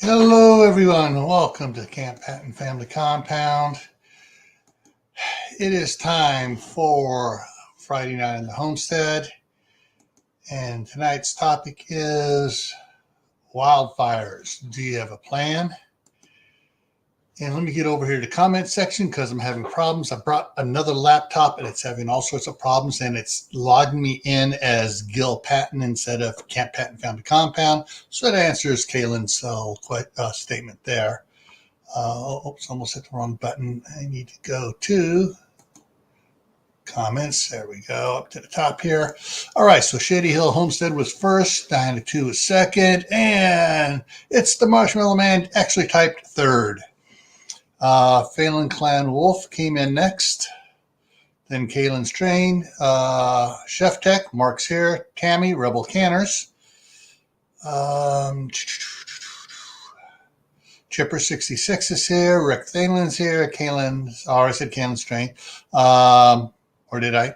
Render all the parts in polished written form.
Hello, everyone. Welcome to Camppatton Family Compound. It is time for Friday night in the Homestead, and tonight's topic is wildfires. Do you have a plan? And let me get over here to the comment section because I'm having problems. I brought another laptop and it's having all sorts of problems, and it's logging me in as Gil Patton instead of Camppatton Family Compound. So that answers Kaylin's statement there. Oops, almost hit the wrong button. I need to go to comments. There we go, up to the top here. All right, so Shady Hill Homestead was first, Diana 2 was second, and it's the Marshmallow Man actually typed third. Phelan Clan Wolf came in next. Then Kaylin's Train, Chef Tech, Mark's here, Tammy, Rebel Canners. Chipper66 is here, Rick Thalen's here, I said Kaylin's Train. Or did I?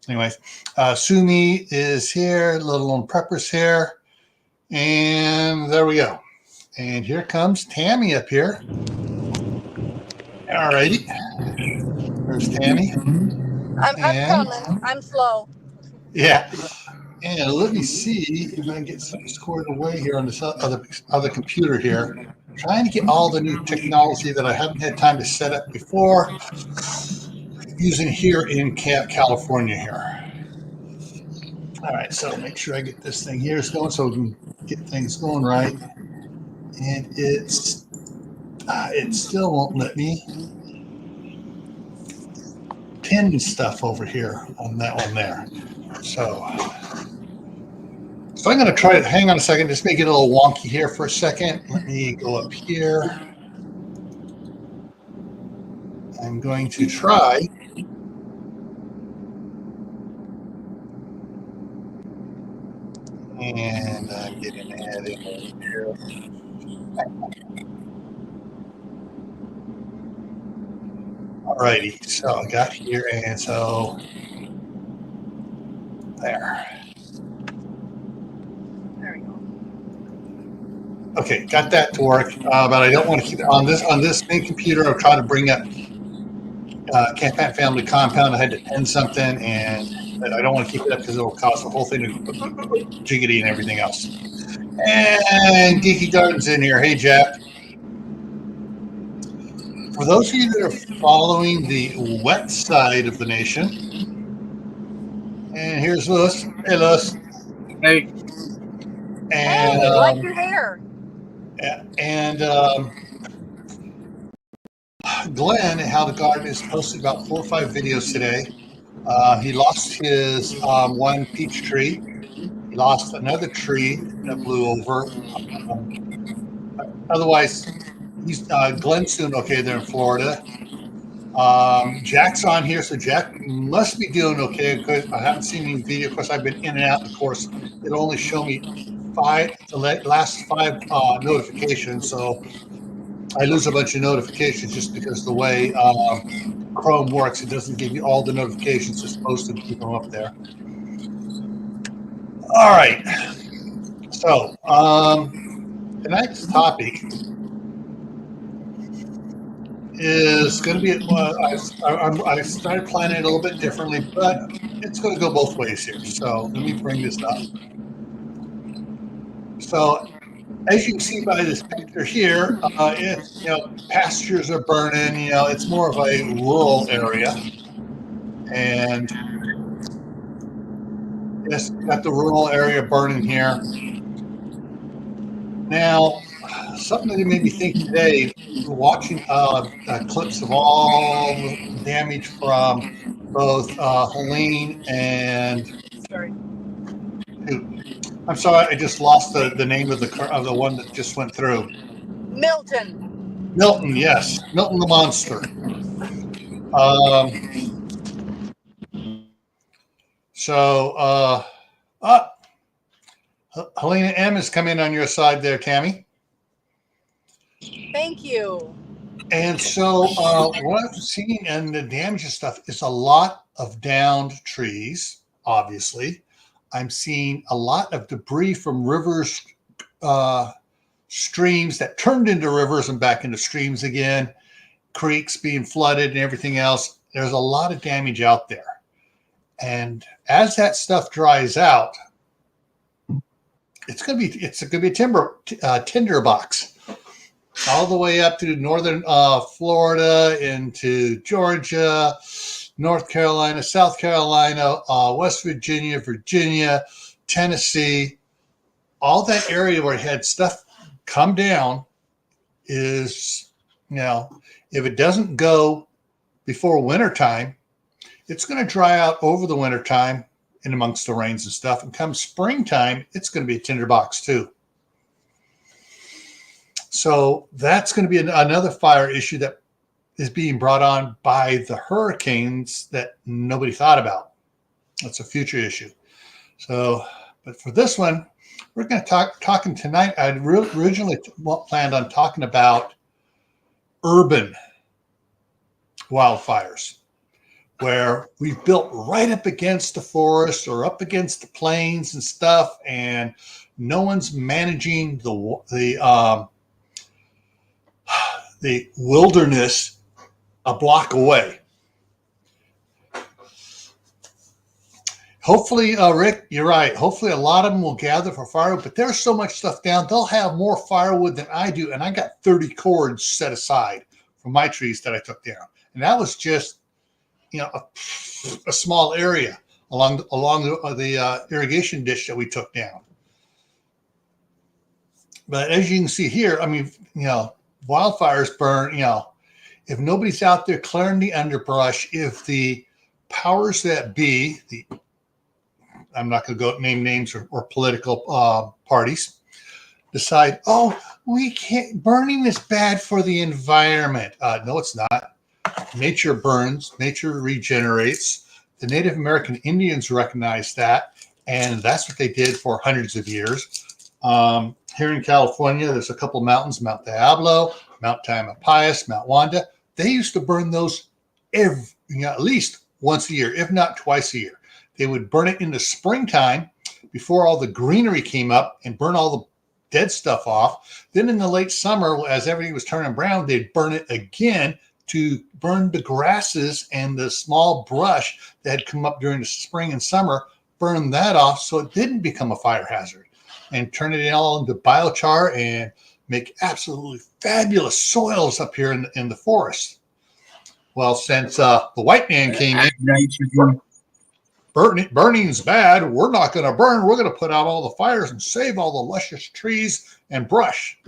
Anyways, Sumi is here, Little Lone Prepper's here. And there we go. And here comes Tammy up here. All righty. There's Tammy. I'm coming. I'm slow. Yeah. And let me see if I can get something scored away here on this other computer here. I'm trying to get all the new technology that I haven't had time to set up before using here in California here. All right, so make sure I get this thing here going so we can get things going right. And it still won't let me pin stuff over here on that one there. So I'm going to try it. Hang on a second. Just make it a little wonky here for a second. Let me go up here. I'm going to try. And I'm getting ahead in here. Alrighty, so I got here, and so there. There we go. Okay, got that to work, but I don't want to keep it on this main computer. I'll try to bring up Camppatton Family Compound. I had to pin something, but I don't want to keep it up because it will cause the whole thing to jiggity and everything else. And Geeky Garden's in here. Hey, Jack. For those of you that are following the wet side of the nation, and here's Lewis. Hey, Lewis. Hey. And I like your hair. And Glenn, How the Garden, has posted about 4 or 5 videos today. He lost his one peach tree. He lost another tree that blew over. Otherwise, he's Glenn's doing okay there in Florida. Jack's on here, so Jack must be doing okay because I haven't seen any video. Of course, I've been in and out. Of course, it'll only show me the last 5 notifications, so I lose a bunch of notifications just because the way Chrome works, it doesn't give you all the notifications it's supposed to keep them up there. All right, so tonight's topic is going to be, I started planning it a little bit differently, but it's going to go both ways here. So let me bring this up. So as you can see by this picture here, pastures are burning. It's more of a rural area, and yes, got the rural area burning here. Now, something that made me think today, watching clips of all the damage from both Helene and. I'm sorry, I just lost the name of the one that just went through. Milton, yes. Milton the monster. Helena M is coming on your side there, Tammy. Thank you. And so what I've seen and the damage and stuff is a lot of downed trees, obviously. I'm seeing a lot of debris from rivers streams that turned into rivers and back into streams again, creeks being flooded and everything else. There's a lot of damage out there. And as that stuff dries out, it's gonna be a tinderbox all the way up to northern Florida, into Georgia, North Carolina, South Carolina, West Virginia, Tennessee. All that area where it had stuff come down is, if it doesn't go before wintertime, it's going to dry out over the wintertime and amongst the rains and stuff. And come springtime, it's going to be a tinderbox too. So that's going to be another fire issue that is being brought on by the hurricanes that nobody thought about. That's a future issue. So, but for this one, we're going to talking tonight. I originally planned on talking about urban wildfires, where we've built right up against the forest or up against the plains and stuff, and no one's managing the wilderness a block away. Hopefully, Rick, you're right. Hopefully a lot of them will gather for firewood, but there's so much stuff down. They'll have more firewood than I do, and I got 30 cords set aside for my trees that I took down. And that was just, a small area along the irrigation ditch that we took down. But as you can see here, wildfires burn, if nobody's out there clearing the underbrush, if the powers that be, I'm not going to go name names or political parties, decide, we can't, burning is bad for the environment. No, it's not. Nature burns, nature regenerates. The Native American Indians recognize that, and that's what they did for hundreds of years. Here in California, there's a couple of mountains, Mount Diablo, Mount Tamalpais, Mount Wanda. They used to burn those at least once a year, if not twice a year. They would burn it in the springtime before all the greenery came up and burn all the dead stuff off. Then in the late summer, as everything was turning brown, they'd burn it again to burn the grasses and the small brush that had come up during the spring and summer, burn that off so it didn't become a fire hazard, and turn it all into biochar and make absolutely fabulous soils up here in the forest. Well, since the white man came in, burning's bad, we're not going to burn. We're going to put out all the fires and save all the luscious trees and brush.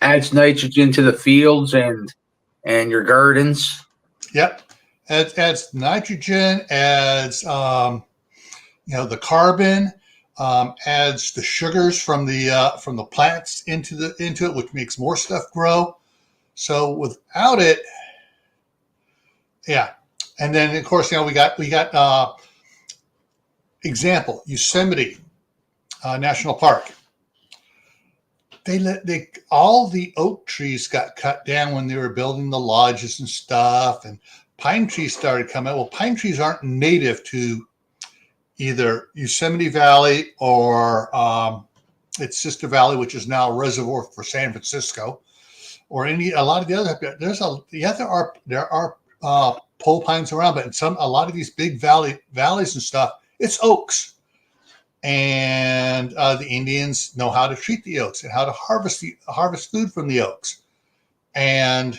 Adds nitrogen to the fields and your gardens. Yep, adds nitrogen, adds the carbon, adds the sugars from the plants into it, which makes more stuff grow. So without it, yeah. And then of course, we got example, Yosemite National Park. All the oak trees got cut down when they were building the lodges and stuff, and pine trees started coming. Well, pine trees aren't native to either Yosemite Valley or its sister valley, which is now a reservoir for San Francisco, or a lot of the other. There are pole pines around, but a lot of these big valleys and stuff, it's oaks. And the Indians know how to treat the oaks and how to harvest food from the oaks. And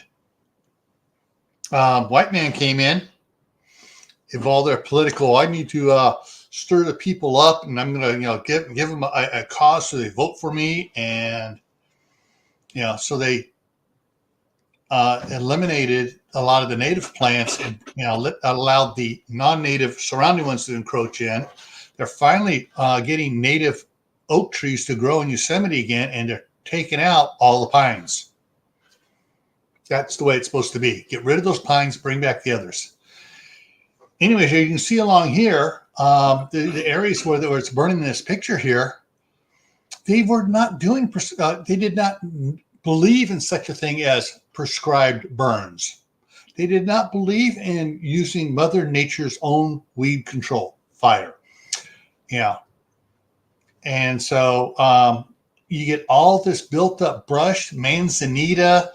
white man came in, evolved their political. I need to stir the people up, and I'm going to give them a cause so they vote for me. And so they eliminated a lot of the native plants and allowed the non-native surrounding ones to encroach in. They're finally getting native oak trees to grow in Yosemite again, and they're taking out all the pines. That's the way it's supposed to be. Get rid of those pines, bring back the others. Anyways, you can see along here, the areas where it's burning in this picture here, they were not doing, they did not believe in such a thing as prescribed burns. They did not believe in using Mother Nature's own weed control, fire. And so you get all this built up brush, manzanita,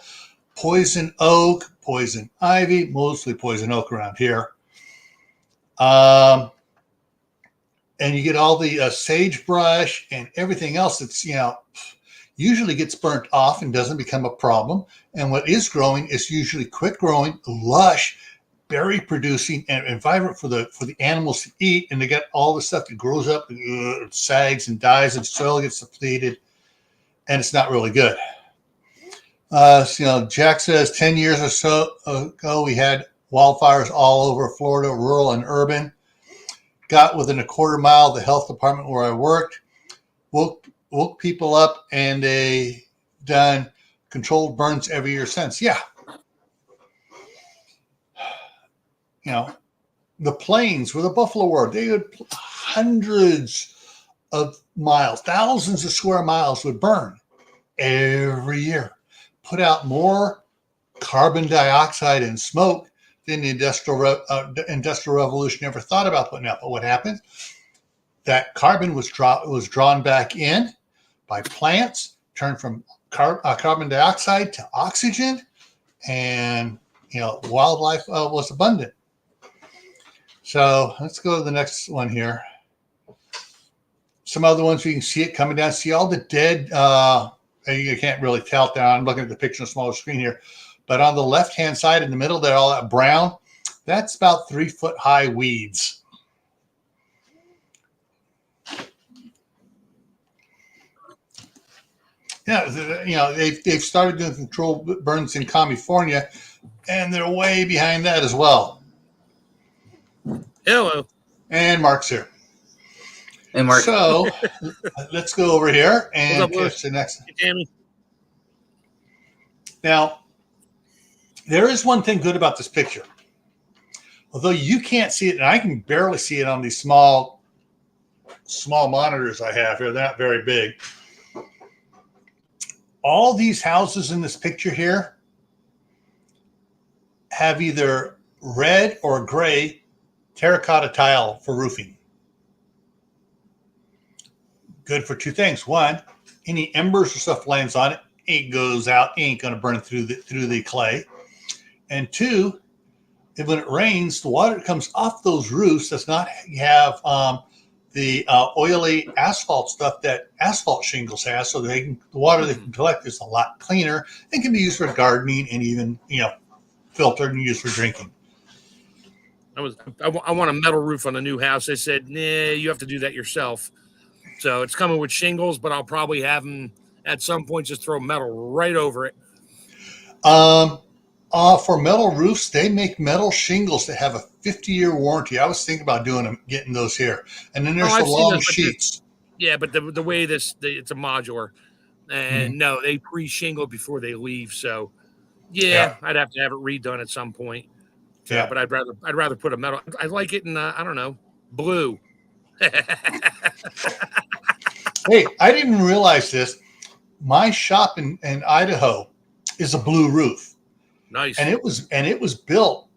poison oak, poison ivy, mostly poison oak around here. And you get all the sagebrush and everything else that's, usually gets burnt off and doesn't become a problem. And what is growing is usually quick growing, lush, berry producing, and vibrant for the animals to eat. And they got all the stuff that grows up, sags and dies, and soil gets depleted, and it's not really good. Jack says 10 years or so ago, we had wildfires all over Florida, rural and urban. Got within a quarter mile of the health department where I worked, woke people up, and they done controlled burns every year since. Yeah. The plains where the buffalo were, they would hundreds of miles, thousands of square miles would burn every year, put out more carbon dioxide and smoke than the industrial revolution ever thought about putting out. But what happened? That carbon was drawn back in by plants, turned from carbon dioxide to oxygen, and wildlife was abundant. So let's go to the next one here. Some other ones you can see it coming down. See all the dead. You can't really tell down. I'm looking at the picture on a smaller screen here. But on the left-hand side in the middle there, all that brown, that's about 3-foot high weeds. Yeah, they've started doing controlled burns in California, and they're way behind that as well. Hello. And Mark's here. Hey, Mark. So let's go over here and What's catch the next. Hey, Tammy. Now, there is one thing good about this picture. Although you can't see it, and I can barely see it on these small monitors I have here. They're not very big. All these houses in this picture here have either red or gray terracotta tile for roofing. Good for two things. One, any embers or stuff lands on it, it goes out, it ain't going to burn through the clay. And two, when it rains, the water that comes off those roofs does not have the oily asphalt stuff that asphalt shingles has. So the water they can collect is a lot cleaner and can be used for gardening and even filtered and used for drinking. I want a metal roof on a new house. They said, nah, you have to do that yourself. So it's coming with shingles, but I'll probably have them at some point just throw metal right over it. For metal roofs, they make metal shingles that have a 50-year warranty. I was thinking about getting those here. And then there's the long sheets. But the way it's a modular. And no, they pre-shingle before they leave. So I'd have to have it redone at some point. So, but I'd rather put a metal. I like it in I don't know, blue. Hey, I didn't even realize this. My shop in Idaho is a blue roof. Nice. And it was built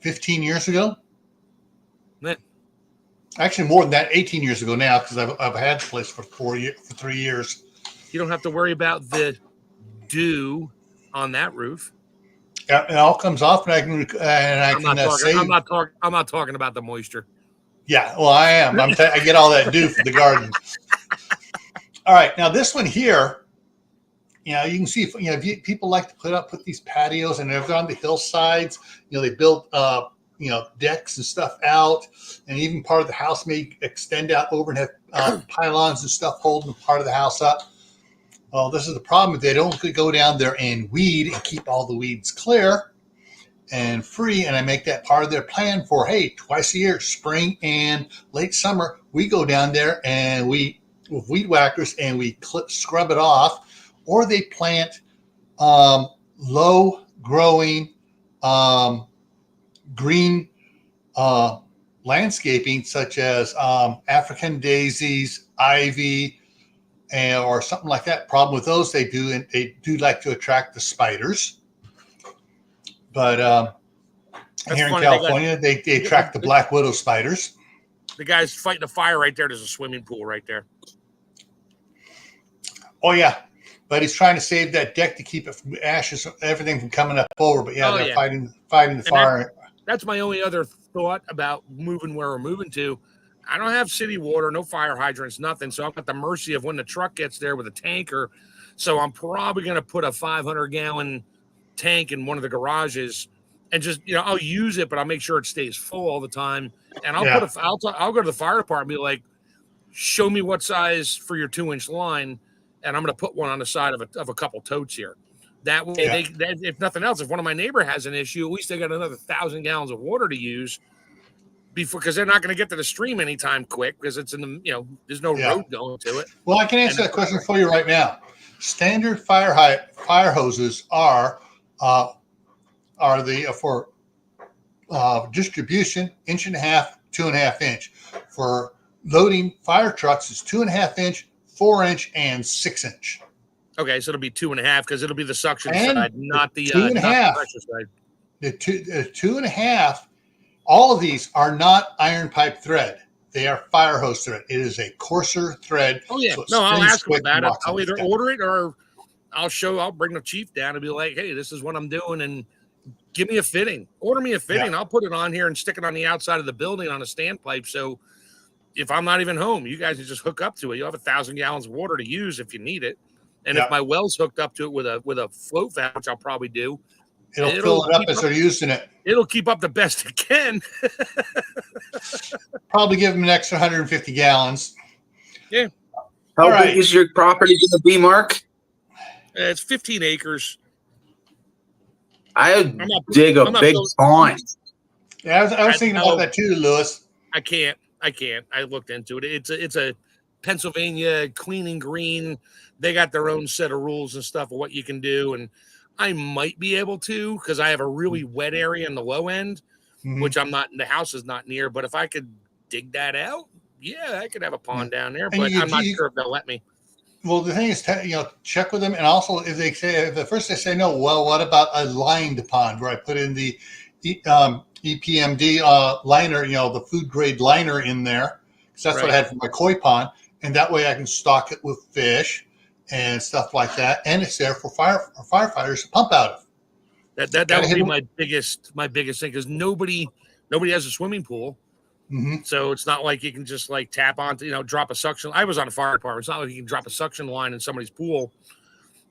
15 years ago. Yeah. Actually, more than that, 18 years ago now, because I've had the place for 3 years. You don't have to worry about the dew on that roof. Yeah, it all comes off, and I'm not talking about the moisture. Yeah, well, I am. I get all that dew for the garden. All right, now this one here, you can see, people like to put these patios, and if they're on the hillsides, they build, decks and stuff out, and even part of the house may extend out over and have pylons and stuff holding part of the house up. Well, this is the problem. If they don't go down there and weed and keep all the weeds clear and free, and I make that part of their plan for, hey, twice a year, spring and late summer, we go down there and with weed whackers and we scrub it off, or they plant low growing green landscaping such as African daisies, ivy, or something like that. Problem with those, they do like to attract the spiders. But here in California, they attract the black widow spiders. The guy's fighting a fire right there. There's a swimming pool right there. Oh yeah, but he's trying to save that deck to keep it from ashes, everything from coming up over. But yeah, they're fighting the fire. That's my only other thought about moving where we're moving to. I don't have city water, no fire hydrants, nothing. So I'm at the mercy of when the truck gets there with a tanker. So I'm probably going to put a 500-gallon tank in one of the garages and just, I'll use it, but I'll make sure it stays full all the time. And I'll I'll go to the fire department and be like, show me what size for your 2-inch line. And I'm going to put one on the side of a couple totes here. That way, if nothing else, if one of my neighbor has an issue, at least they got another 1,000 gallons of water to use because they're not going to get to the stream anytime quick because it's in the, there's no road going to it. Well, I can answer that question for you right now. Standard fire hoses are for distribution 1.5 inch, 2.5 inch. For loading fire trucks, it's 2.5 inch, 4 inch, and 6 inch. Okay, so it'll be 2.5 because it'll be the suction side, not the 2.5. not the pressure side. The 2.5. All of these are not iron pipe thread. They are fire hose thread. It is a coarser thread. Oh yeah, so I'll ask them about it. I'll either order it or I'll bring the chief down and be like, hey, this is what I'm doing, and give me a fitting. Order me a fitting. I'll put it on here and stick it on the outside of the building on a standpipe. So if I'm not even home, you guys can just hook up to it. You'll have 1,000 gallons of water to use if you need it. And if my well's hooked up to it with a float valve, which I'll probably do, it'll fill it up as they're using it. It'll keep up the best it can. Probably give them an extra 150 gallons. Yeah. How big is your property going to be, Mark? It's 15 acres. I would dig a big pond. Yeah, I was thinking about that too, Lewis. I can't. I looked into it. It's a Pennsylvania clean and green. They got their own set of rules and stuff of what you can do. And I might be able to because I have a really wet area in the low end, which I'm not. The house is not near. But if I could dig that out, I could have a pond down there. But I'm not sure if they'll let me. Well, the thing is, check with them, and also if they say the first they say no, well, what about a lined pond where I put in the EPMD liner, the food grade liner in there, because that's what I had for my koi pond, and that way I can stock it with fish and stuff like that, and it's there for firefighters to pump out of. That would be my biggest thing because nobody has a swimming pool. So it's not like you can just like tap onto, drop a suction. I was on a fire department. It's not like you can drop a suction line in somebody's pool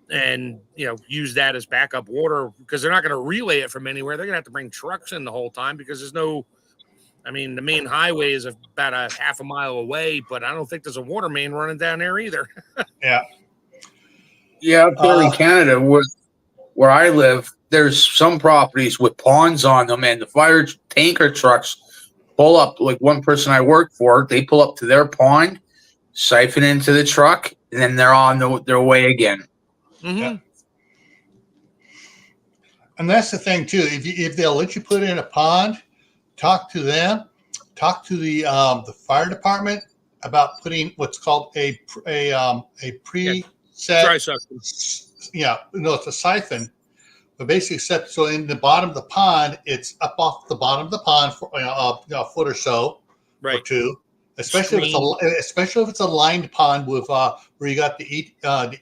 and, use that as backup water because they're not going to relay it from anywhere. They're going to have to bring trucks in the whole time because the main highway is about a half a mile away, but I don't think there's a water main running down there either. Yeah. Up there in Canada, where I live, there's some properties with ponds on them and the fire tanker trucks pull up. Like one person I work for, they pull up to their pond, siphon into the truck, and then they're on their way again. And that's the thing too. If they'll let you put it in a pond, talk to them. Talk to the fire department about putting what's called a preset dry suction. It's a siphon. But basically, so in the bottom of the pond, it's up off the bottom of the pond for a foot or so, or two. Especially if it's a lined pond with where you got the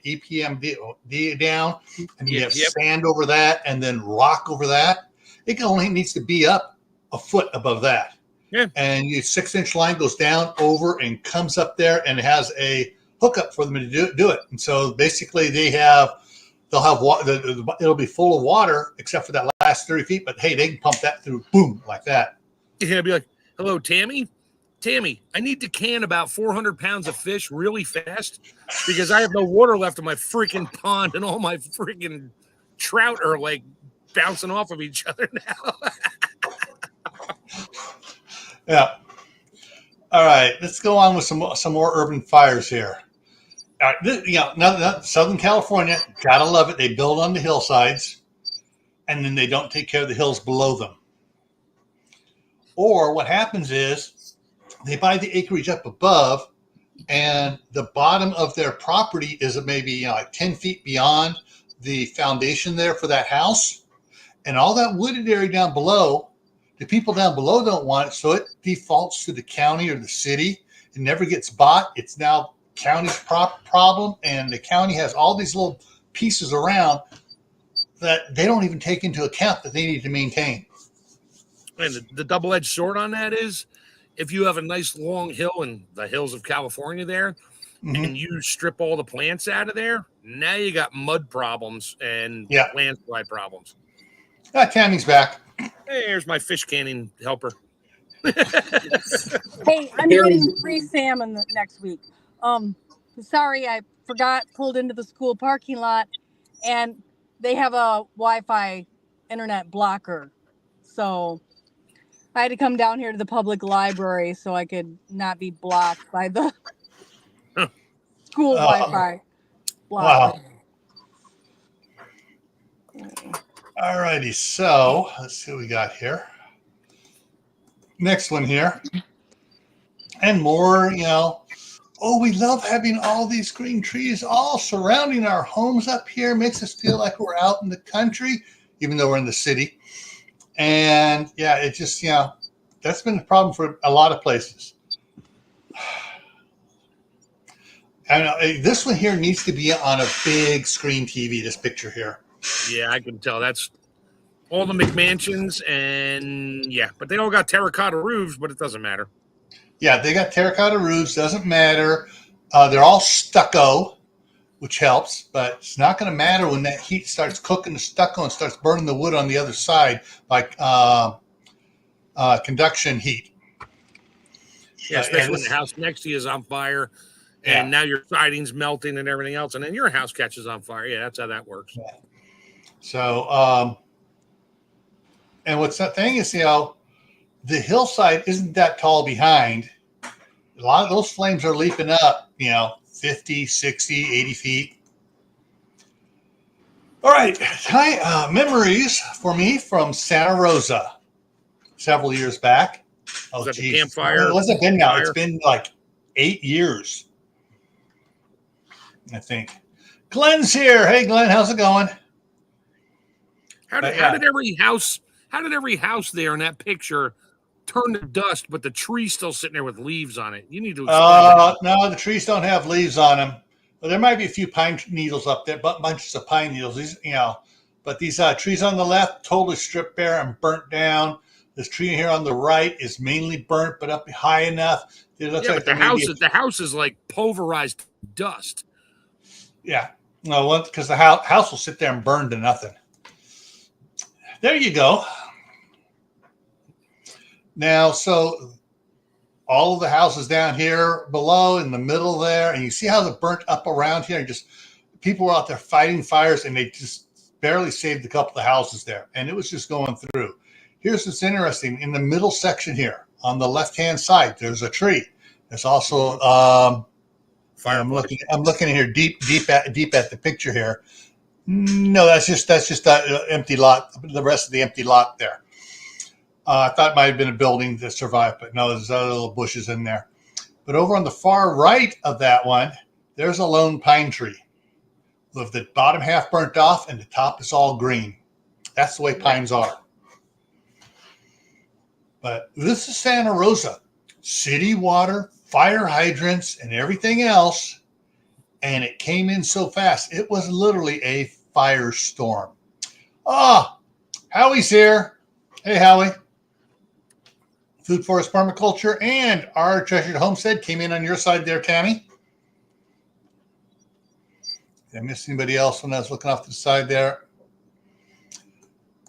EPMD down, and you have sand over that, and then rock over that. It only needs to be up a foot above that. Yeah. And your 6-inch line goes down over and comes up there, and it has a hookup for them to do it. And so basically, they'll have water. It'll be full of water except for that last 30 feet. But hey, they can pump that through, boom, like that. You're gonna be like, "Hello, Tammy. Tammy, I need to can about 400 pounds of fish really fast because I have no water left in my freaking pond, and all my freaking trout are like bouncing off of each other now." Yeah. All right, let's go on with some more urban fires here. Southern California, gotta love it. They build on the hillsides, and then they don't take care of the hills below them. Or what happens is they buy the acreage up above, and the bottom of their property is maybe like 10 feet beyond the foundation there for that house, and all that wooded area down below The people down below don't want it, so it defaults to the county or the city. It never gets bought. It's now county's problem, and the county has all these little pieces around that they don't even take into account that they need to maintain. And the double-edged sword on that is, if you have a nice long hill in the hills of California there, and you strip all the plants out of there, now you got mud problems and landslide problems. Tammy's back. Hey, here's my fish canning helper. Hey, I'm getting free salmon next week. Sorry, I forgot, pulled into the school parking lot, and they have a Wi-Fi internet blocker. So I had to come down here to the public library so I could not be blocked by the school Wi-Fi blocker. Wow. All righty, so let's see what we got here. Next one here. And more, we love having all these green trees all surrounding our homes up here. Makes us feel like we're out in the country, even though we're in the city. And it just, that's been the problem for a lot of places. And this one here needs to be on a big screen TV, this picture here. Yeah, I can tell. That's all the McMansions, and but they all got terracotta roofs, but it doesn't matter. Yeah, they got terracotta roofs, doesn't matter. They're all stucco, which helps, but it's not going to matter when that heat starts cooking the stucco and starts burning the wood on the other side by conduction heat. Yeah, especially when the house next to you is on fire, and now your siding's melting and everything else, and then your house catches on fire. Yeah, that's how that works. Yeah. So, and what's that thing is, the hillside isn't that tall behind. A lot of those flames are leaping up, 50, 60, 80 feet. All right. Memories for me from Santa Rosa several years back. Oh, geez. The campfire. What's it been now? It's been like 8 years, I think. Glenn's here. Hey, Glenn, how's it going? How did every house there in that picture turn to dust, but the tree's still sitting there with leaves on it? You need to explain No, the trees don't have leaves on them. Well, there might be a few pine needles up there, but bunches of pine needles. These, but these trees on the left totally stripped bare and burnt down. This tree here on the right is mainly burnt, but up high enough. It looks like but the house is like pulverized dust. Yeah, no, because the house will sit there and burn to nothing. There you go. Now, so all of the houses down here below in the middle there, and you see how they're burnt up around here. People were out there fighting fires, and they just barely saved a couple of the houses there, and it was just going through. Here's what's interesting: in the middle section here, on the left-hand side, there's a tree. There's also fire. I'm looking here deep at the picture here. No, that's just that empty lot. The rest of the empty lot there. I thought it might have been a building that survived, but no, there's other little bushes in there. But over on the far right of that one, there's a lone pine tree with the bottom half burnt off and the top is all green. That's the way pines are. But this is Santa Rosa. City water, fire hydrants, and everything else. And it came in so fast. It was literally a firestorm. Howie's here. Hey, Howie. Food Forest Permaculture and our Treasured Homestead came in on your side there, Tammy. Did I miss anybody else when I was looking off to the side there?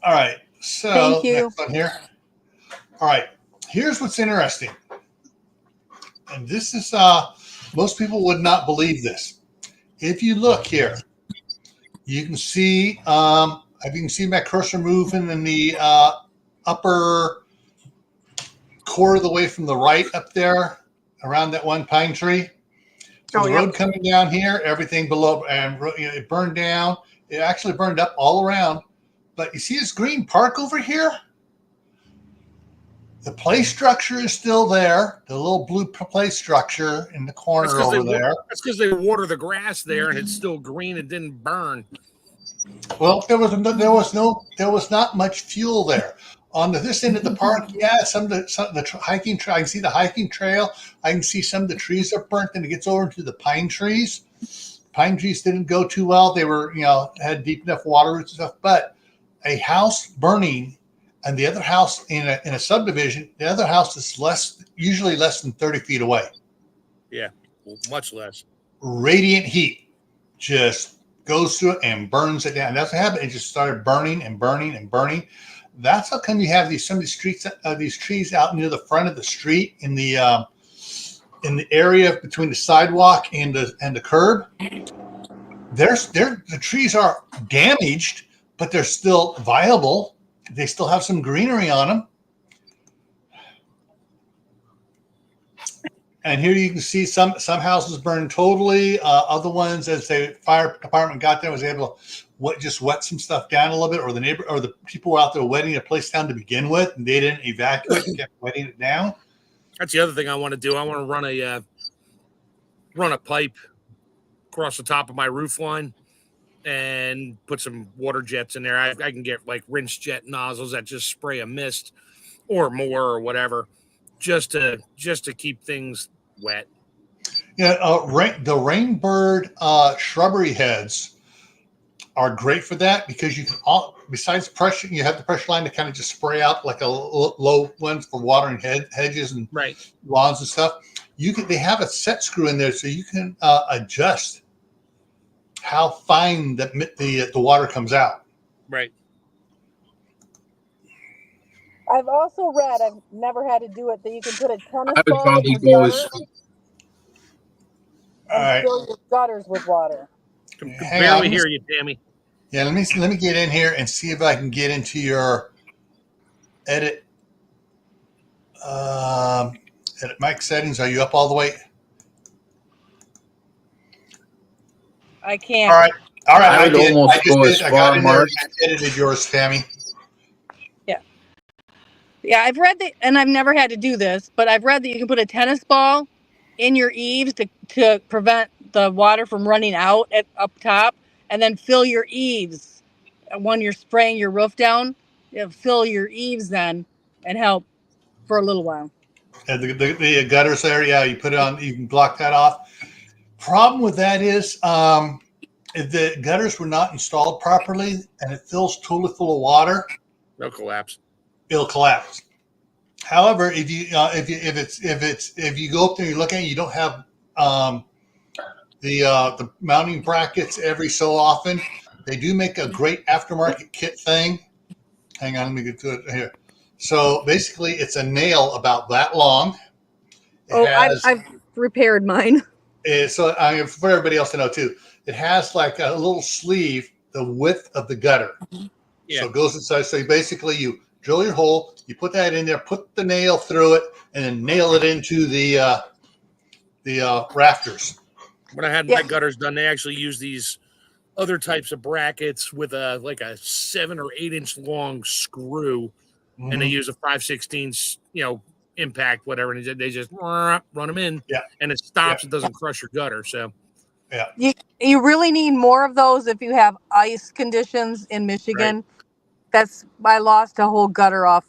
All right. So thank you. Next one here. All right. Here's what's interesting. And this is, most people would not believe this. If you look here, you can see, if you can see my cursor moving in the upper quarter of the way from the right up there around that one pine tree. So the road coming down here, everything below, and it burned down. It actually burned up all around. But you see this green park over here? The play structure is still there. The little blue play structure in the corner over there. That's because they water the grass there, and it's still green. It didn't burn. Well, there was not much fuel there. on this end of the park, yeah, some of the hiking trail, I can see the hiking trail. I can see some of the trees are burnt, and it gets over into the pine trees. Pine trees didn't go too well. They were, had deep enough water roots and stuff. But a house burning, and the other house in a subdivision, the other house is usually less than 30 feet away. Yeah, much less. Radiant heat just goes through it and burns it down. That's what happened. It just started burning and burning and burning. That's how come you have some of these trees out near the front of the street in the area between the sidewalk and the curb. The trees are damaged, but they're still viable. They still have some greenery on them. And here you can see some houses burned totally. Other ones, as the fire department got there, was able to just wet some stuff down a little bit, or the people were out there wetting a place down to begin with, and they didn't evacuate and kept wetting it down. That's the other thing I want to do. I want to run a pipe across the top of my roof line and put some water jets in there. I can get like rinse jet nozzles that just spray a mist or more or whatever, just to keep things wet. Yeah, the rainbird shrubbery heads are great for that, because you can besides pressure, you have the pressure line to kind of just spray out like a low one for watering hedges and lawns and stuff. They have a set screw in there, so you can adjust how fine the water comes out. Right. I've also read, I've never had to do it, that you can put a tennis I would ball probably in go the as gutter All right. and fill your gutters with water. Can Hang barely on. hear you, Tammy. Yeah, let me get in here and see if I can get into your edit mic settings. Are you up all the way? I can't. All right. I would almost go as I far, got in there. Mark. I edited yours, Tammy. Yeah, I've read that, and I've never had to do this, but I've read that you can put a tennis ball in your eaves to prevent the water from running out up top, and then fill your eaves when you're spraying your roof down. Fill your eaves then and help for a little while. And the gutters there, yeah, you put it on, you can block that off. Problem with that is if the gutters were not installed properly and it fills totally full of water, They'll collapse. it'll collapse. However, if you go up there and you look at it, you don't have the mounting brackets every so often. They do make a great aftermarket kit thing. Hang on, let me get to it here. So basically, it's a nail about that long. I've repaired mine. So for everybody else to know too, it has like a little sleeve the width of the gutter. Yeah. So it goes inside. So you drill your hole, you put that in there, put the nail through it, and then nail it into the rafters. When I had my gutters done, they actually use these other types of brackets with a 7 or 8 inch long screw, and they use a 5/16, impact, whatever, and they just run them in, and it stops. It doesn't crush your gutter. So, you really need more of those if you have ice conditions in Michigan. Right. I lost a whole gutter off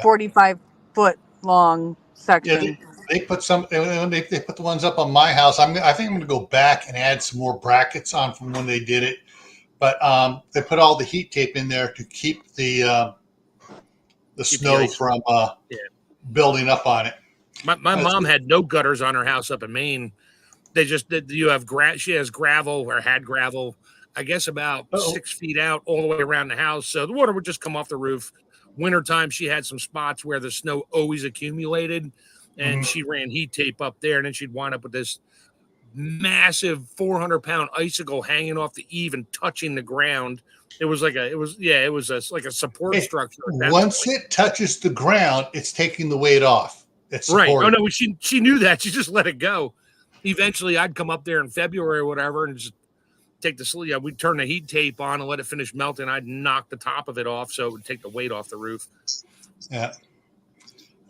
45-foot long section. Yeah, they put they put the ones up on my house. I think I'm going to go back and add some more brackets on from when they did it, but they put all the heat tape in there to keep the snow from building up on it. My mom had no gutters on her house up in Maine. She has gravel, or had gravel, I guess about 6 feet out all the way around the house. So the water would just come off the roof. Wintertime, she had some spots where the snow always accumulated, and she ran heat tape up there, and then she'd wind up with this massive 400-pound icicle hanging off the eave and touching the ground. It was like a support structure. Once it touches the ground, it's taking the weight off. It's supported. Right. Oh no, she knew that. She just let it go. Eventually, I'd come up there in February or whatever and just take the sleeve. We'd turn the heat tape on and let it finish melting. I'd knock the top of it off so it would take the weight off the roof. Yeah.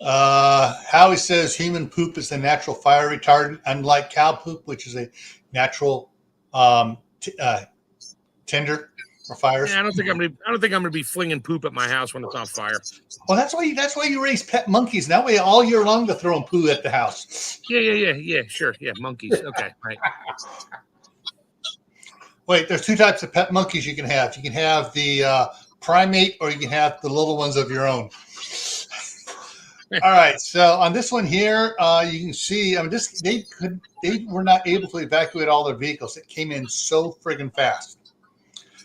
Howie says human poop is a natural fire retardant, unlike cow poop, which is a natural tinder or fires? Yeah, I don't think I'm gonna be flinging poop at my house when it's on fire. Well, that's why you raise pet monkeys. That way, all year long, they're throwing poo at the house. Yeah. Sure. Yeah, monkeys. Okay, right. Wait, there's two types of pet monkeys you can have. You can have the primate, or you can have the little ones of your own. All right, so on this one here, you can see, I mean, they were not able to evacuate all their vehicles. It came in so friggin' fast.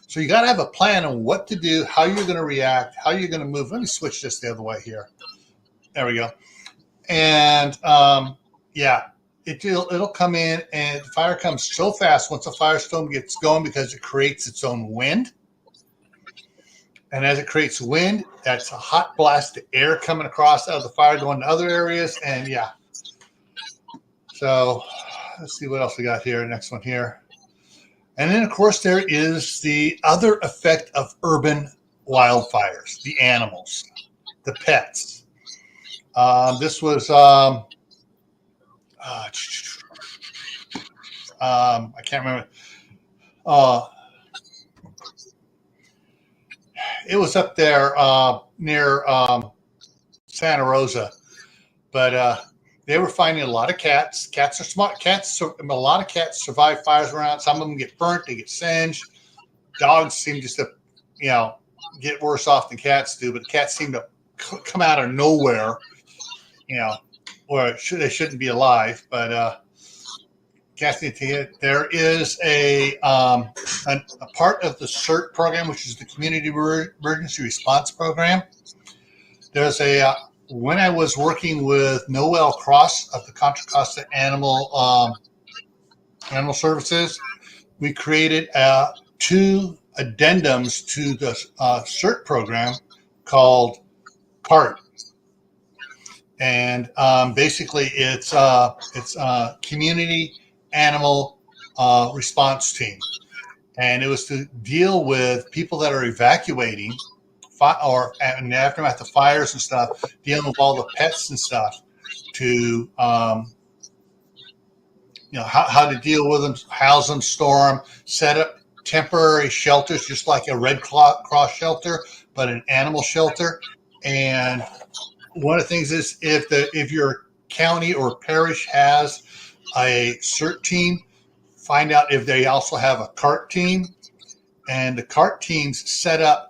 So you got to have a plan on what to do, how you're going to react, how you're going to move. Let me switch this the other way here. There we go. And yeah, it'll come in, and the fire comes so fast once a firestorm gets going because it creates its own wind. And as it creates wind, that's a hot blast of air coming across out of the fire going to other areas. And yeah. So let's see what else we got here. Next one here. And then, of course, there is the other effect of urban wildfires, the animals, the pets. This was, I can't remember. It was up there near Santa Rosa, but they were finding a lot of cats. Cats are smart. A lot of cats survive fires around. Some of them get burnt. They get singed. Dogs seem just to, get worse off than cats do. But cats seem to come out of nowhere, or they shouldn't be alive. But cats need to get. There is a part of the CERT program, which is the Community Emergency Response Program. There's when I was working with Noel Cross of the Contra Costa Animal Services, we created 2 addendums to the CERT program called CART. And basically it's Community Animal Response Team. And it was to deal with people that are evacuating or in the aftermath of fires and stuff, dealing with all the pets and stuff, to how to deal with them, house them, store them, set up temporary shelters, just like a Red Cross shelter, but an animal shelter. And one of the things is if your county or parish has a CERT team, find out if they also have a CART team. And the CART teams set up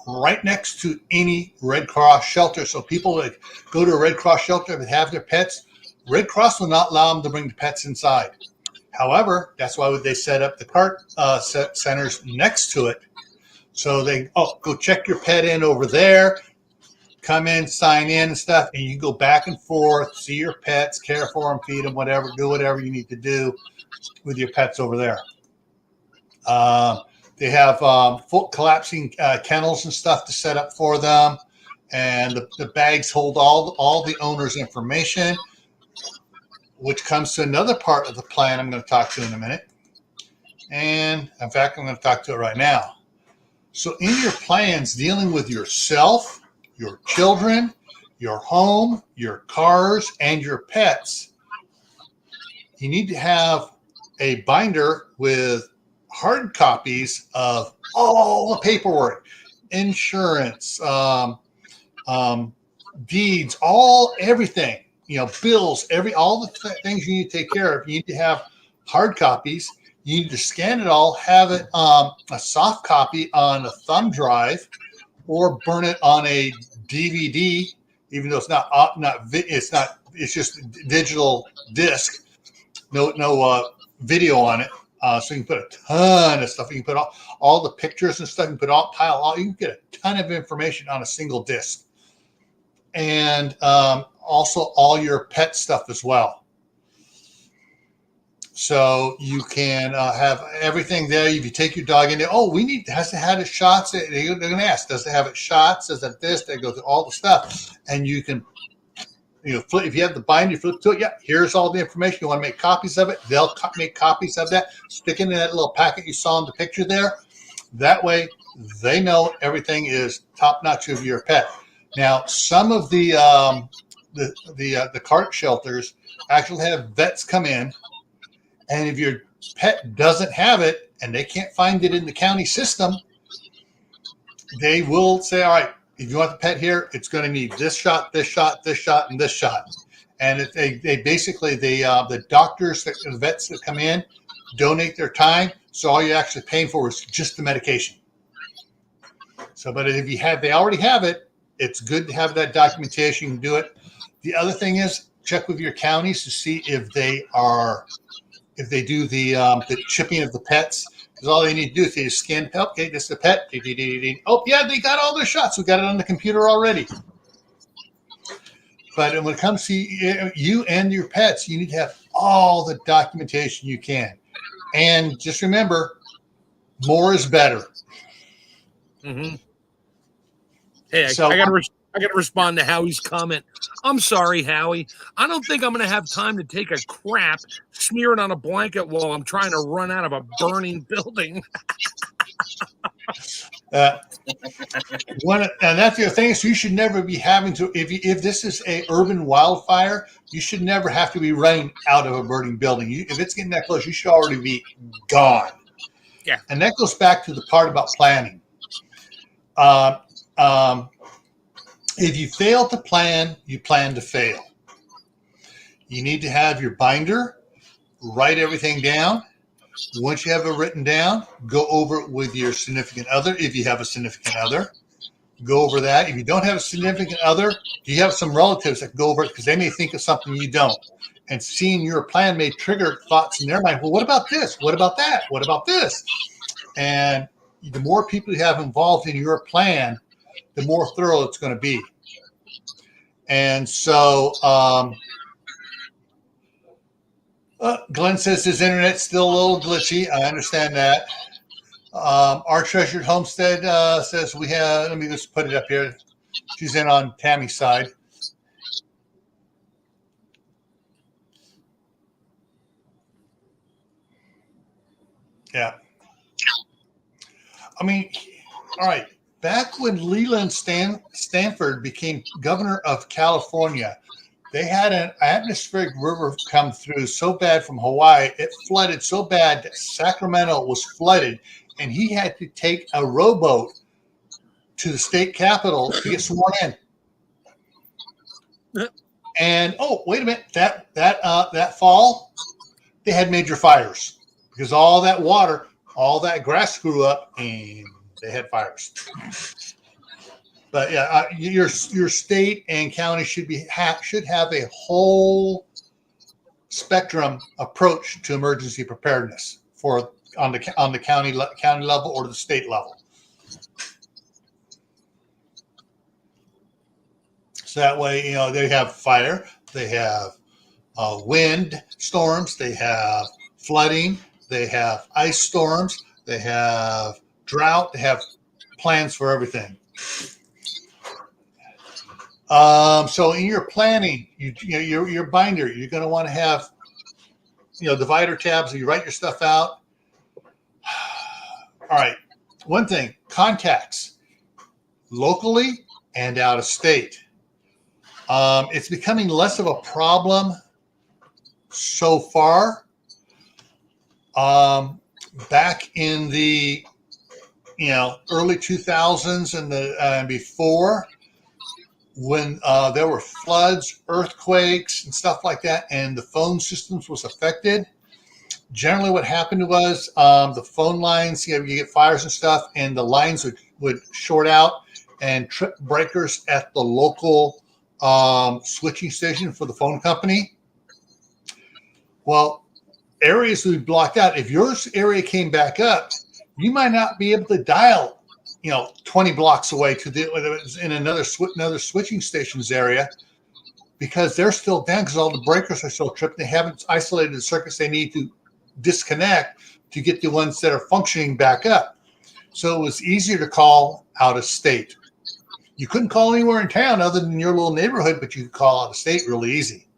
right next to any Red Cross shelter. So people that go to a Red Cross shelter and have their pets, Red Cross will not allow them to bring the pets inside. However, that's why they set up the CART centers next to it. So they, go check your pet in over there, come in, sign in and stuff, and you go back and forth, see your pets, care for them, feed them, whatever, do whatever you need to do with your pets over there. They have full collapsing kennels and stuff to set up for them, and the bags hold all the owner's information, which comes to another part of the plan I'm going to talk to in a minute. And in fact, I'm going to talk to it right now. So in your plans dealing with yourself, your children, your home, your cars, and your pets, you need to have a binder with hard copies of all the paperwork, insurance, deeds, everything, bills, all the things you need to take care of. You need to have hard copies. You need to scan it all, have it a soft copy on a thumb drive, or burn it on a DVD, even though it's just digital disc, no video on it. So you can put a ton of stuff. You can put all the pictures and stuff. You can put you can get a ton of information on a single disc, and also all your pet stuff as well. So you can have everything there. If you take your dog in there, has to have its shots. They're going to ask, does it have its shots? Does it this? They go through all the stuff, and you can, flip. If you have the binder, you flip to it. Yeah, here's all the information. You want to make copies of it? They'll make copies of that. Stick it in that little packet you saw in the picture there. That way, they know everything is top notch of your pet. Now, some of the CART shelters actually have vets come in. And if your pet doesn't have it and they can't find it in the county system, they will say, all right, if you want the pet here, it's going to need this shot, this shot, this shot, and this shot. And they basically, the doctors, the vets that come in, donate their time. So all you're actually paying for is just the medication. So, but if they already have it, it's good to have that documentation. You can do it. The other thing is check with your counties to see if they do the chipping of the pets. Because all they need to do is they just scan, okay, this is a pet. Oh, yeah, they got all their shots. We got it on the computer already. But when it comes to you and your pets, you need to have all the documentation you can. And just remember, more is better. Mm-hmm. Hey, So, I got to respond to Howie's comment. I'm sorry, Howie. I don't think I'm going to have time to take a crap, smear it on a blanket while I'm trying to run out of a burning building. and that's the other thing. So you should never be having to, if this is a urban wildfire, you should never have to be running out of a burning building. If it's getting that close, you should already be gone. Yeah. And that goes back to the part about planning. If you fail to plan, you plan to fail. You need to have your binder, write everything down. Once you have it written down, go over it with your significant other. If you have a significant other, go over that. If you don't have a significant other, you have some relatives that go over it because they may think of something you don't. And seeing your plan may trigger thoughts in their mind. Well, what about this? What about that? What about this? And the more people you have involved in your plan, the more thorough it's going to be. And so Glenn says his internet's still a little glitchy. I understand that. Our treasured homestead says we have, let me just put it up here. She's in on Tammy's side. Yeah. I mean, all right. Back when Leland Stanford became governor of California, they had an atmospheric river come through so bad from Hawaii, it flooded so bad that Sacramento was flooded, and he had to take a rowboat to the state capitol to get sworn in. And oh, wait a minute, that fall, they had major fires because all that water, all that grass grew up, and they had fires. But yeah, your state and county should have a whole spectrum approach to emergency preparedness on the county level or the state level. So that way, they have fire, they have wind storms, they have flooding, they have ice storms, they have drought, they have plans for everything. So in your planning, your binder, you're going to want to have, divider tabs. So you write your stuff out. All right. One thing, contacts locally and out of state. It's becoming less of a problem so far. Back in the, early 2000s and before, when there were floods, earthquakes, and stuff like that, and the phone systems was affected, generally what happened was the phone lines, you get fires and stuff, and the lines would short out and trip breakers at the local switching station for the phone company. Well, areas would be blocked out. If your area came back up, you might not be able to dial 20 blocks away in another switching stations area because they're still down because all the breakers are still tripped. They haven't isolated the circuits they need to disconnect to get the ones that are functioning back up. So it was easier to call out of state. You couldn't call anywhere in town other than your little neighborhood, but you could call out of state really easy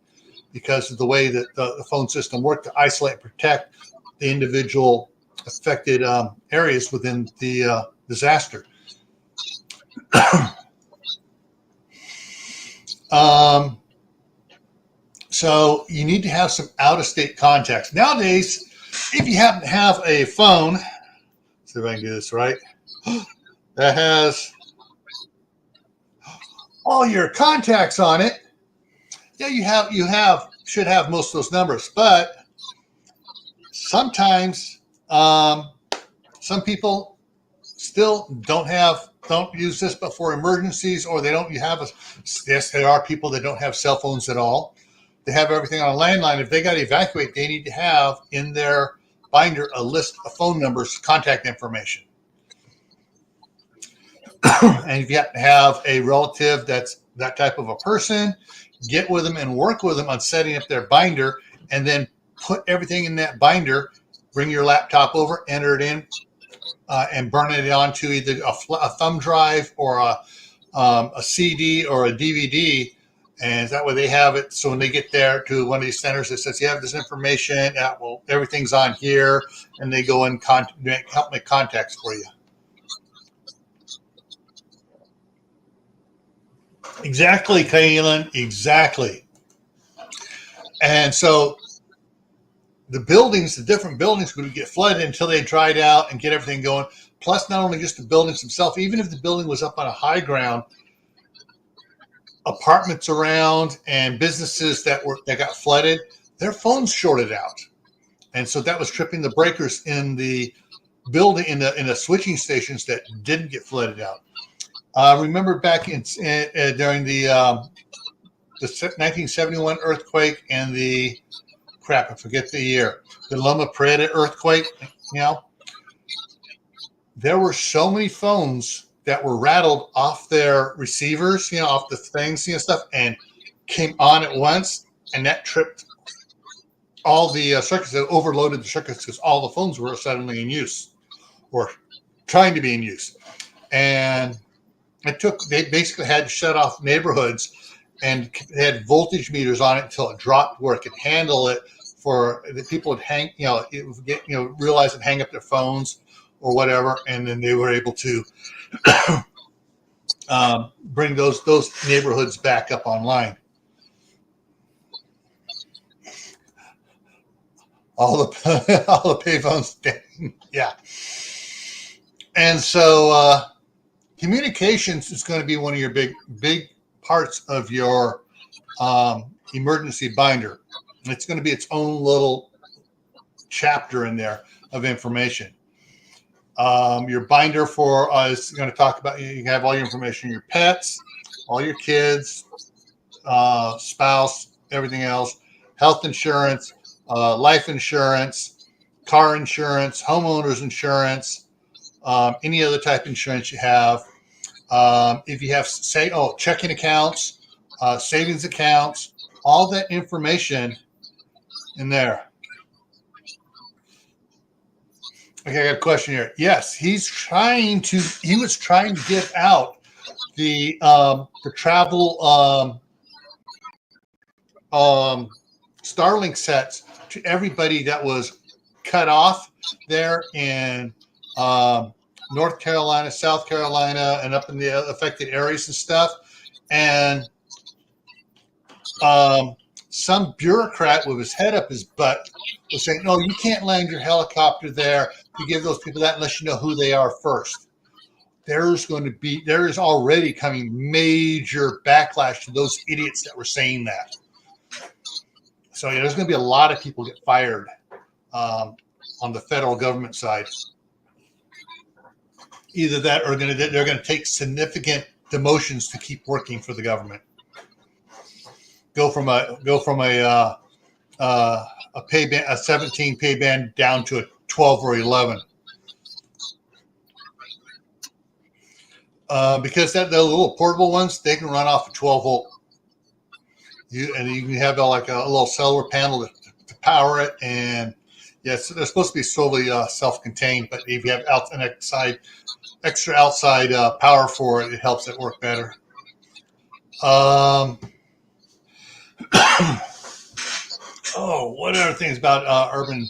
because of the way that the phone system worked to isolate and protect the individual affected areas within the disaster. So you need to have some out-of-state contacts. Nowadays, if you happen to have a phone, see if I can do this right. that has all your contacts on it. Yeah, should have most of those numbers, but sometimes some people still don't use this but for emergencies, or they don't yes, there are people that don't have cell phones at all. They have everything on a landline. If they got to evacuate, they need to have in their binder a list of phone numbers, contact information. And if you have to have a relative that's that type of a person, get with them and work with them on setting up their binder, and then put everything in that binder. Bring your laptop over, enter it in, and burn it onto either a thumb drive or a CD or a DVD. And that way they have it. So when they get there to one of these centers that says, you have this information, well, everything's on here, and they go and help make contacts for you. Exactly, Kaylin. Exactly. And so the different buildings would get flooded until they dried out and get everything going. Plus, not only just the buildings themselves, even if the building was up on a high ground, apartments around and businesses that got flooded, their phones shorted out. And so that was tripping the breakers in the building, in the switching stations that didn't get flooded out. Remember back during the 1971 earthquake and the I forget the year, the Loma Prieta earthquake, there were so many phones that were rattled off their receivers, off the things, stuff, and came on at once, and that tripped all the circuits. That overloaded the circuits because all the phones were suddenly in use or trying to be in use. And they basically had to shut off neighborhoods, and they had voltage meters on it until it dropped where it could handle it. For the people would realize and hang up their phones or whatever, and then they were able to bring those neighborhoods back up online. All the payphones, yeah. And so communications is going to be one of your big parts of your emergency binder. It's going to be its own little chapter in there of information. Your binder is going to talk about, you have all your information, your pets, all your kids, spouse, everything else, health insurance, life insurance, car insurance, homeowners insurance, any other type of insurance you have. If you have, checking accounts, savings accounts, all that information in there. Okay, I got a question here. Yes, he was trying to give out the travel Starlink sets to everybody that was cut off there in North Carolina, South Carolina, and up in the affected areas and stuff. And some bureaucrat with his head up his butt was saying, no, you can't land your helicopter there to give those people that unless you know who they are first. There is already coming major backlash to those idiots that were saying that. So there's going to be a lot of people get fired on the federal government side. Either that or they're going to take significant demotions to keep working for the government. Go from a pay band, a 17 pay band down to a 12 or 11. Because the little portable ones, they can run off a 12 volt. You can have like a little solar panel to power it, and yes, they're supposed to be solely self-contained. But if you have extra outside power for it, it helps it work better. What other things about urban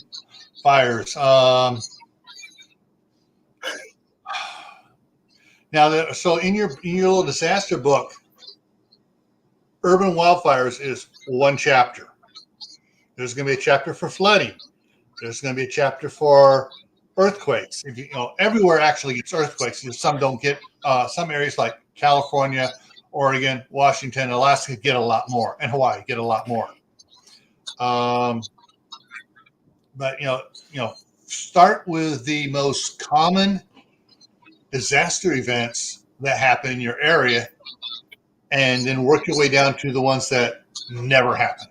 fires? So in your little disaster book, urban wildfires is one chapter. There's going to be a chapter for flooding. There's going to be a chapter for earthquakes. If you know, everywhere actually gets earthquakes. Some don't get. Some areas like California, Oregon, Washington, Alaska get a lot more, and Hawaii get a lot more. But start with the most common disaster events that happen in your area, and then work your way down to the ones that never happen.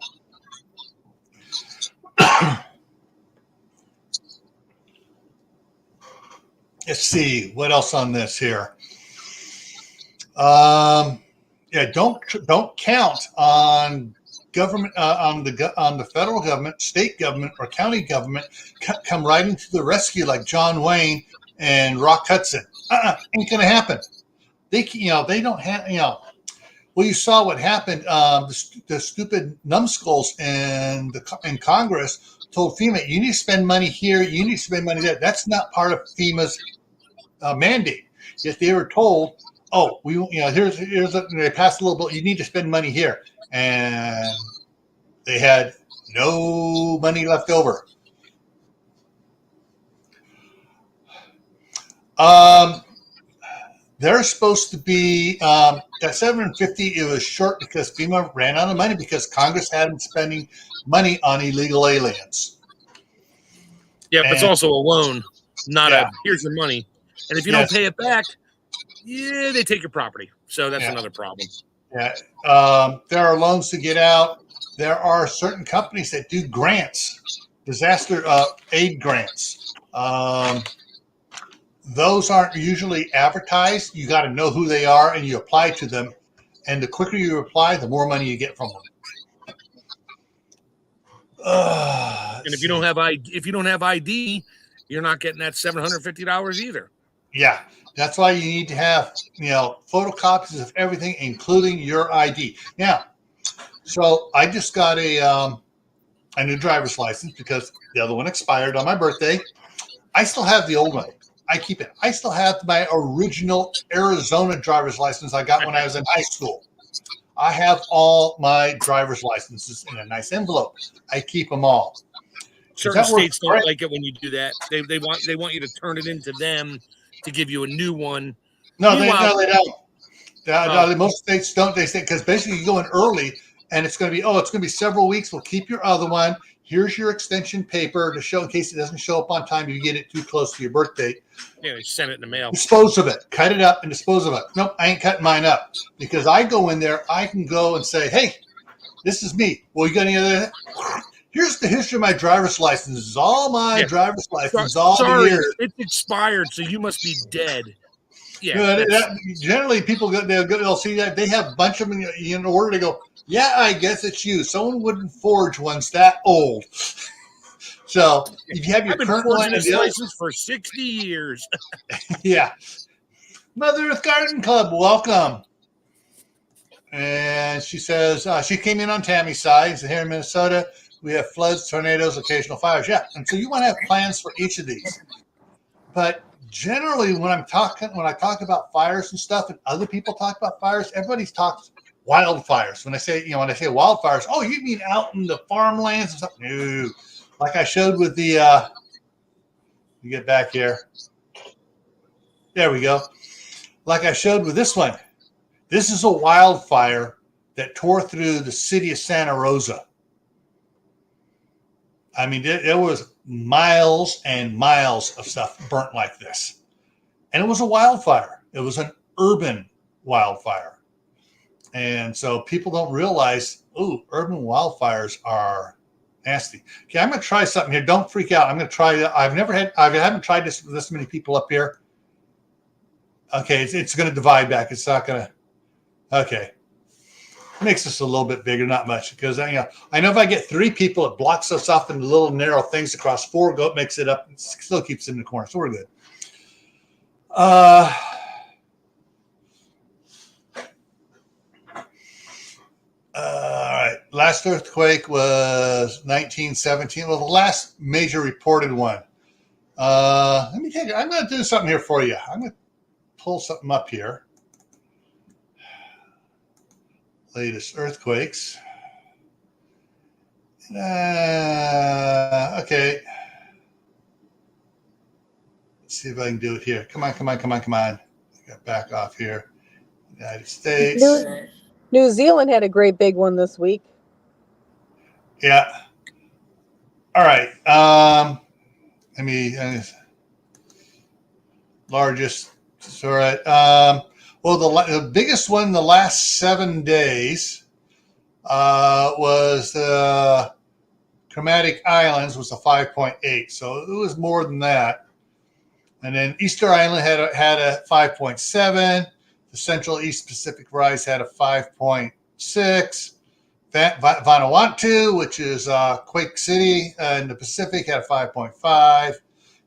Let's see what else on this here. Don't count on government on the federal government, state government, or county government come riding to the rescue like John Wayne and Rock Hudson. Ain't gonna happen. They don't have Well, you saw what happened. The stupid numbskulls in Congress told FEMA, you need to spend money here, you need to spend money there. That's not part of FEMA's mandate. Yet they were told, oh, they passed a little bill, you need to spend money here. And they had no money left over. They're supposed to be that 750. It was short because FEMA ran out of money because Congress had them spending money on illegal aliens. Yeah, but it's also a loan, not a here's your money. And if you don't pay it back, they take your property. So that's another problem. Yeah, there are loans to get out. There are certain companies that do grants, disaster aid grants. Those aren't usually advertised. You got to know who they are, and you apply to them. And the quicker you apply, the more money you get from them. And if you don't have ID, you're not getting that $750 either. Yeah, that's why you need to have photocopies of everything, including your ID. Now, so I just got a new driver's license because the other one expired on my birthday. I still have the old one. I keep it. I still have my original Arizona driver's license I got when I was in high school. I have all my driver's licenses in a nice envelope. I keep them all. Certain states don't like it when you do that. They want you to turn it into them to give you a new one. No, they don't. Most states don't. They say because basically you go in early and it's going to be several weeks. We'll keep your other one. Here's your extension paper to show in case it doesn't show up on time. You get it too close to your birth date. Yeah, they send it in the mail. Dispose of it. Cut it up and dispose of it. Nope, I ain't cutting mine up because I go in there. I can go and say, hey, this is me. Well, you got any other? Here's the history of my driver's license. This is all my driver's license. All the years. It's expired, so you must be dead. Yeah. Generally, people they'll see that they have a bunch of them in order to go. Yeah, I guess it's you. Someone wouldn't forge ones that old. So if you have your current one, license for 60 years. Yeah. Mother Earth Garden Club, welcome. And she says she came in on Tammy's side. So here in Minnesota, we have floods, tornadoes, occasional fires. Yeah, and so you want to have plans for each of these. But generally, when I talk about fires and stuff, and other people talk about fires, everybody talks wildfires. When I say wildfires, oh, you mean out in the farmlands and stuff? No, like I showed with the. You get back here. There we go. Like I showed with this one. This is a wildfire that tore through the city of Santa Rosa. I mean, there was miles and miles of stuff burnt like this. And it was a wildfire. It was an urban wildfire. And so people don't realize, urban wildfires are nasty. Okay, I'm going to try something here. Don't freak out. I'm going to try. I haven't tried this with this many people up here. Okay, it's going to divide back. It's not going to. Okay. Makes this a little bit bigger, not much, because I know if I get 3 people, it blocks us off into little narrow things across 4. Makes it up, still keeps it in the corner, so we're good. All right. Last earthquake was 1917. Well, the last major reported one. I'm going to do something here for you. I'm going to pull something up here. Latest earthquakes. Okay. see if I can do it here. Come on. I got back off here. United States. New Zealand had a great big one this week. Yeah. All right. Largest. All right. Well, the biggest one the last 7 days was Camppatton Islands was a 5.8, so it was more than that. And then Easter Island had a 5.7. The Central East Pacific Rise had a 5.6. Vanuatu, which is Quake City in the Pacific, had a 5.5.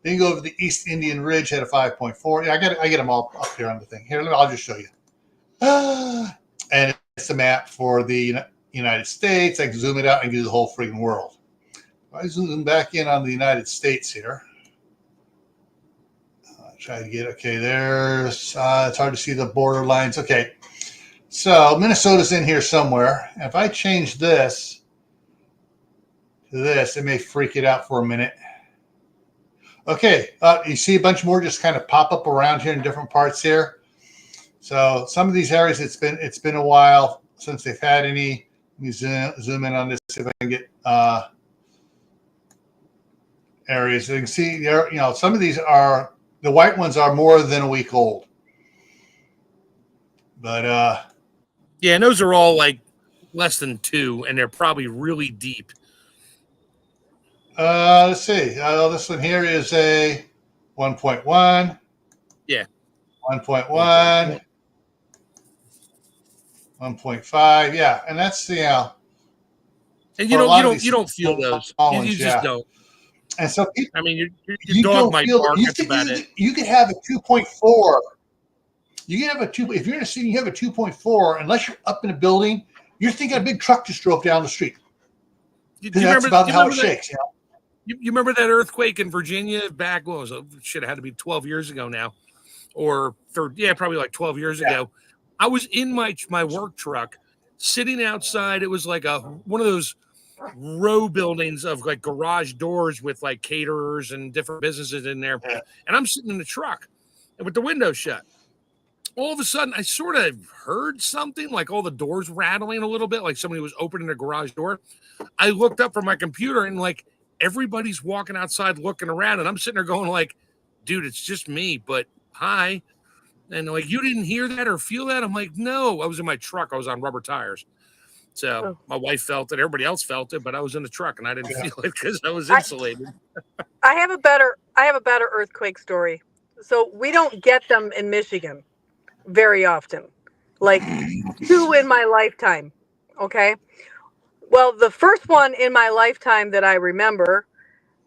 Then you go over to the East Indian Ridge, had a 5.4. Yeah, I get them all up here on the thing. Here, I'll just show you. And it's a map for the United States. I can zoom it out and do the whole freaking world. If I zoom back in on the United States here. Try to get, okay, there's, it's hard to see the border lines. Okay, so Minnesota's in here somewhere. If I change this to this, it may freak it out for a minute. Okay, you see a bunch more just kind of pop up around here in different parts here. So some of these areas, it's been a while since they've had any. Let me zoom in on this, see if I can get areas. So you can see there, some of these are, the white ones are more than a week old. But yeah, and those are all like less than 2, and they're probably really deep. Let's see. This one here is a 1.1. Yeah. 1.1. 1.5. Yeah, and that's and you don't feel those. You just don't. And so I mean, your dog might bark. That's about it. You could have a 2.4. You can have a 2. If you're in a city, you have a 2.4. Unless you're up in a building, you're thinking a big truck just drove down the street. That's about how it shakes. You remember that earthquake in Virginia back? What was it? Should have had to be 12 years ago now, or probably like 12 years ago. I was in my work truck, sitting outside. It was like one of those row buildings of like garage doors with like caterers and different businesses in there. And I'm sitting in the truck and with the window shut. All of a sudden, I sort of heard something like all the doors rattling a little bit, like somebody was opening a garage door. I looked up from my computer and like everybody's walking outside looking around. And I'm sitting there going like, dude, it's just me, but hi. And like, you didn't hear that or feel that? I'm like, no, I was in my truck. I was on rubber tires. So my wife felt it. Everybody else felt it, but I was in the truck and I didn't feel it because I was insulated. I have a better earthquake story. So we don't get them in Michigan very often, like 2 in my lifetime. Okay. Well, the first one in my lifetime that I remember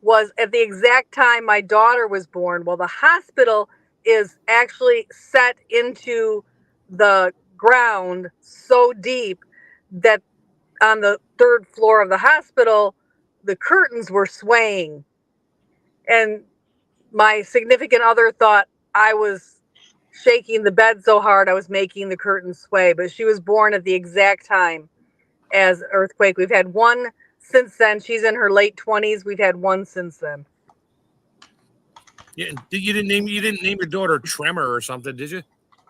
was at the exact time my daughter was born. Well, the hospital is actually set into the ground so deep that on the 3rd floor of the hospital, the curtains were swaying. And my significant other thought I was shaking the bed so hard I was making the curtains sway. But she was born at the exact time as earthquake. We've had one since then. She's in her late 20s. We've had one since then. Yeah, you didn't name your daughter Tremor or something, did you?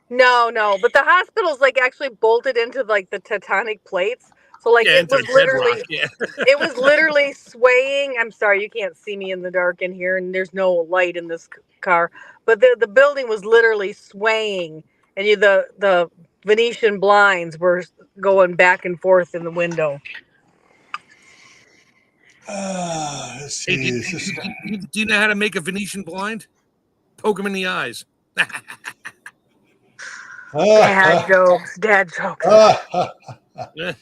No. But the hospital's like actually bolted into like the tectonic plates. So like it was literally it was literally swaying. I'm sorry, you can't see me in the dark in here, and there's no light in this car. But the building was literally swaying, and the Venetian blinds were going back and forth in the window. Let's see. Hey, do you know how to make a Venetian blind? Poke them in the eyes. Dad jokes. Yeah.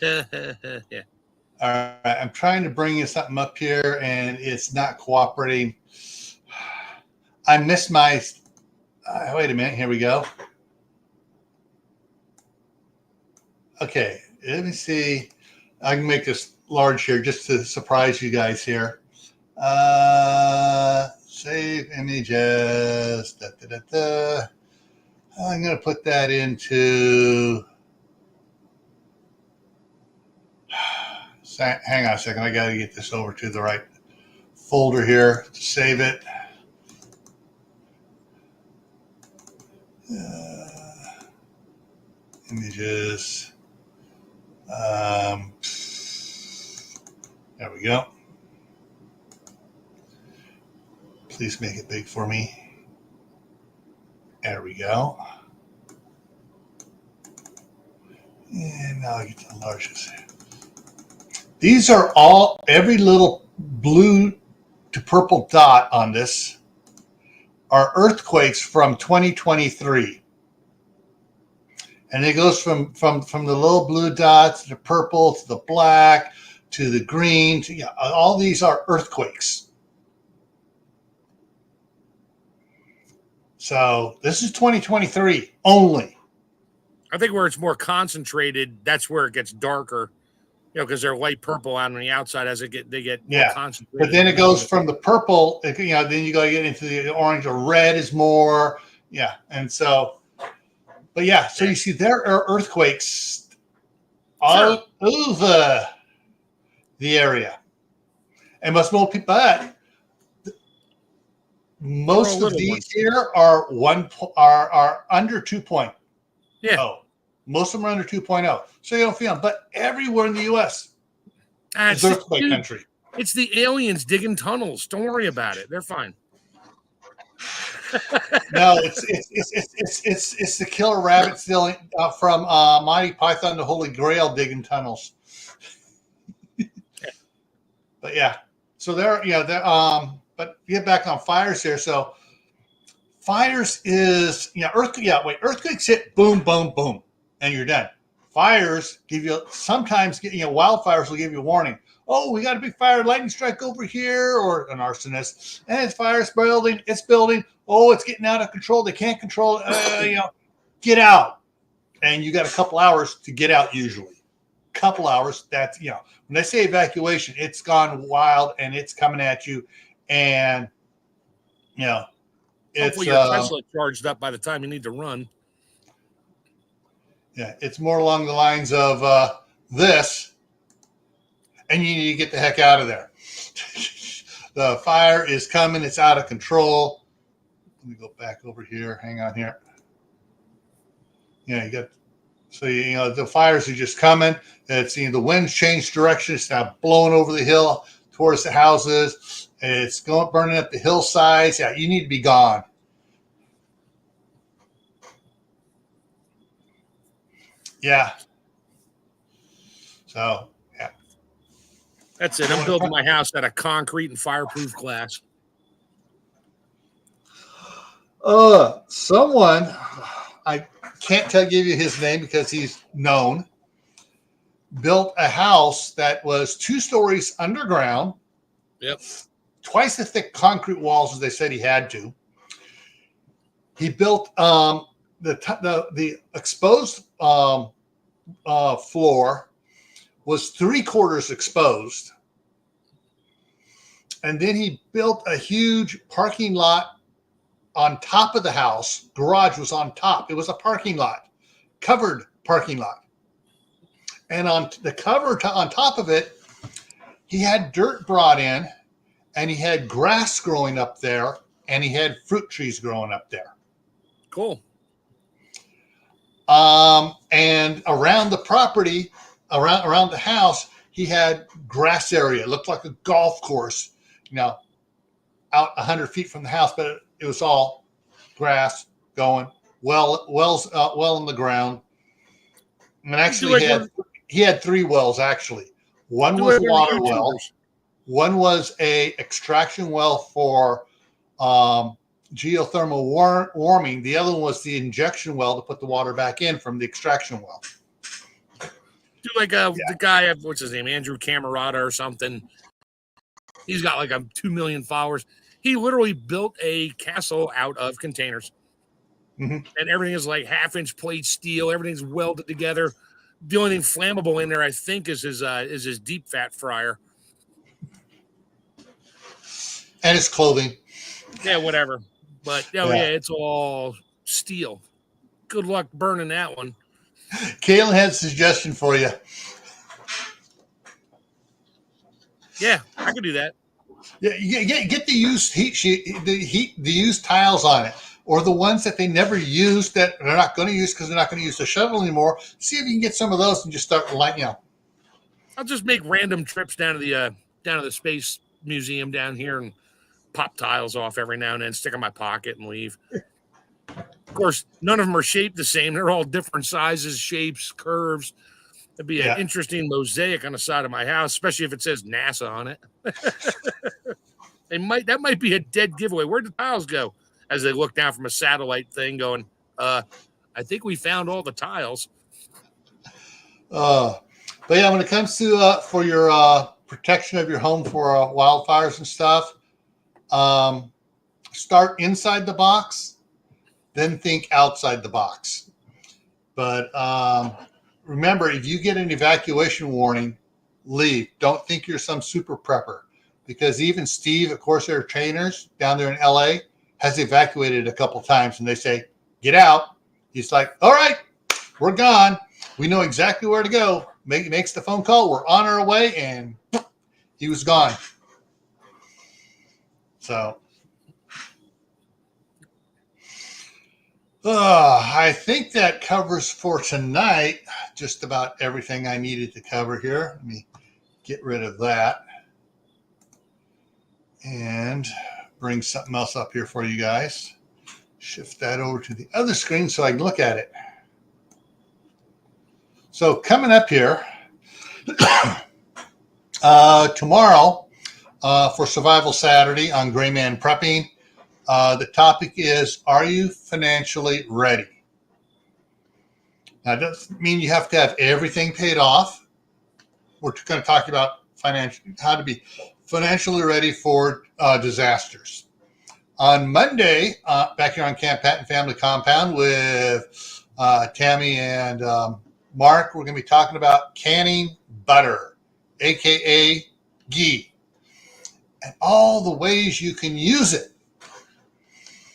All right, I'm trying to bring you something up here, and it's not cooperating. I missed my. Wait a minute. Here we go. Okay, let me see. I can make this large here just to surprise you guys here. Save images. I'm going to put that into. Hang on a second. I got to get this over to the right folder here to save it. Images. There we go. Please make it big for me. There we go. And now I get to the largest. These are all, every little blue to purple dot on this are earthquakes from 2023. And it goes from the little blue dots to the purple to the black to the green. To, yeah, all these are earthquakes. So this is 2023 only. I think where it's more concentrated, that's where it gets darker. You know, because they're light purple out on the outside as they get more concentrated. But then it goes from the purple, you know, then you got to get into the orange or red is more. Yeah. And so, but yeah, so you see there are earthquakes all over the area. And most people, but most of these here are are under 2.0. Yeah. Most of them are under 2.0. So you don't feel them. But everywhere in the U.S. is earthquake country. It's the aliens digging tunnels. Don't worry about it. They're fine. No, it's the killer rabbit stealing from Monty Python, the Holy Grail digging tunnels. But yeah, so there, but get back on fires here. So fires is, earthquakes hit, boom, boom, boom, and you're done. Fires give you, sometimes, wildfires will give you a warning. Oh, we got a big fire, lightning strike over here, or an arsonist, and it's fire building, it's building. Oh, it's getting out of control. They can't control it. Get out. And you got a couple hours to get out usually. Couple hours, that's, when they say evacuation, it's gone wild and it's coming at you. And, it's hopefully your Tesla charged up by the time you need to run. Yeah, it's more along the lines of this, and you need to get the heck out of there. The fire is coming. It's out of control. Let me go back over here. Hang on here. Yeah, the fires are just coming. It's the wind's changed direction. It's now blowing over the hill towards the houses. It's burning up the hillsides. Yeah, you need to be gone. Yeah. So, yeah. That's it. I'm building my house out of concrete and fireproof glass. Someone, I can't give you his name because he's known, built a house that was 2 stories underground. Yep. Twice the thick concrete walls as they said he had to. He built the exposed floor was 3/4 exposed, and then he built a huge parking lot on top of the house. Garage was on top. It was a parking lot, covered parking lot, and on the cover on top of it, he had dirt brought in, and he had grass growing up there, and he had fruit trees growing up there. Cool. And around the property, around the house, he had grass area. It looked like a golf course, out 100 feet from the house, but it was all grass going, wells in the ground. And actually he had 3 wells actually. One was a water well. One was a extraction well for geothermal warming. The other one was the injection well to put the water back in from the extraction well. Do like the guy, what's his name, Andrew Camerata or something. He's got like 2 million followers. He literally built a castle out of containers. Mm-hmm. And everything is like 1/2-inch plate steel. Everything's welded together. The only thing flammable in there, I think, is his deep fat fryer. And his clothing. Yeah, whatever. But it's all steel. Good luck burning that one. Kaylin had a suggestion for you. Yeah, I could do that. Yeah, get the used heat sheet, the used tiles on it, or the ones that they never use that they're not going to use because they're not going to use the shuttle anymore. See if you can get some of those and just start lighting out. I'll just make random trips down to the space museum down here and pop tiles off every now and then, stick in my pocket and leave. Of course, none of them are shaped the same. They're all different sizes, shapes, curves. It'd be an interesting mosaic on the side of my house, especially if it says NASA on it. That might be a dead giveaway. Where'd the tiles go? As they look down from a satellite thing going, I think we found all the tiles. But yeah, when it comes to for your protection of your home for wildfires and stuff, start inside the box, then think outside the box. But remember, if you get an evacuation warning, leave. Don't think you're some super prepper, because even Steve at Corsair Trainers down there in LA has evacuated a couple times, and they say, get out. He's like, all right, we're gone. We know exactly where to go. Makes the phone call. We're on our way, and he was gone. So I think that covers for tonight just about everything I needed to cover here. Let me get rid of that and bring something else up here for you guys. Shift that over to the other screen so I can look at it. So coming up here tomorrow for Survival Saturday on Gray Man Prepping, the topic is, are you financially ready? Now, it doesn't mean you have to have everything paid off. We're going to talk about how to be financially ready for disasters. On Monday, back here on Camppatton Family Compound with Tammy and Mark, we're going to be talking about canning butter, aka ghee, and all the ways you can use it.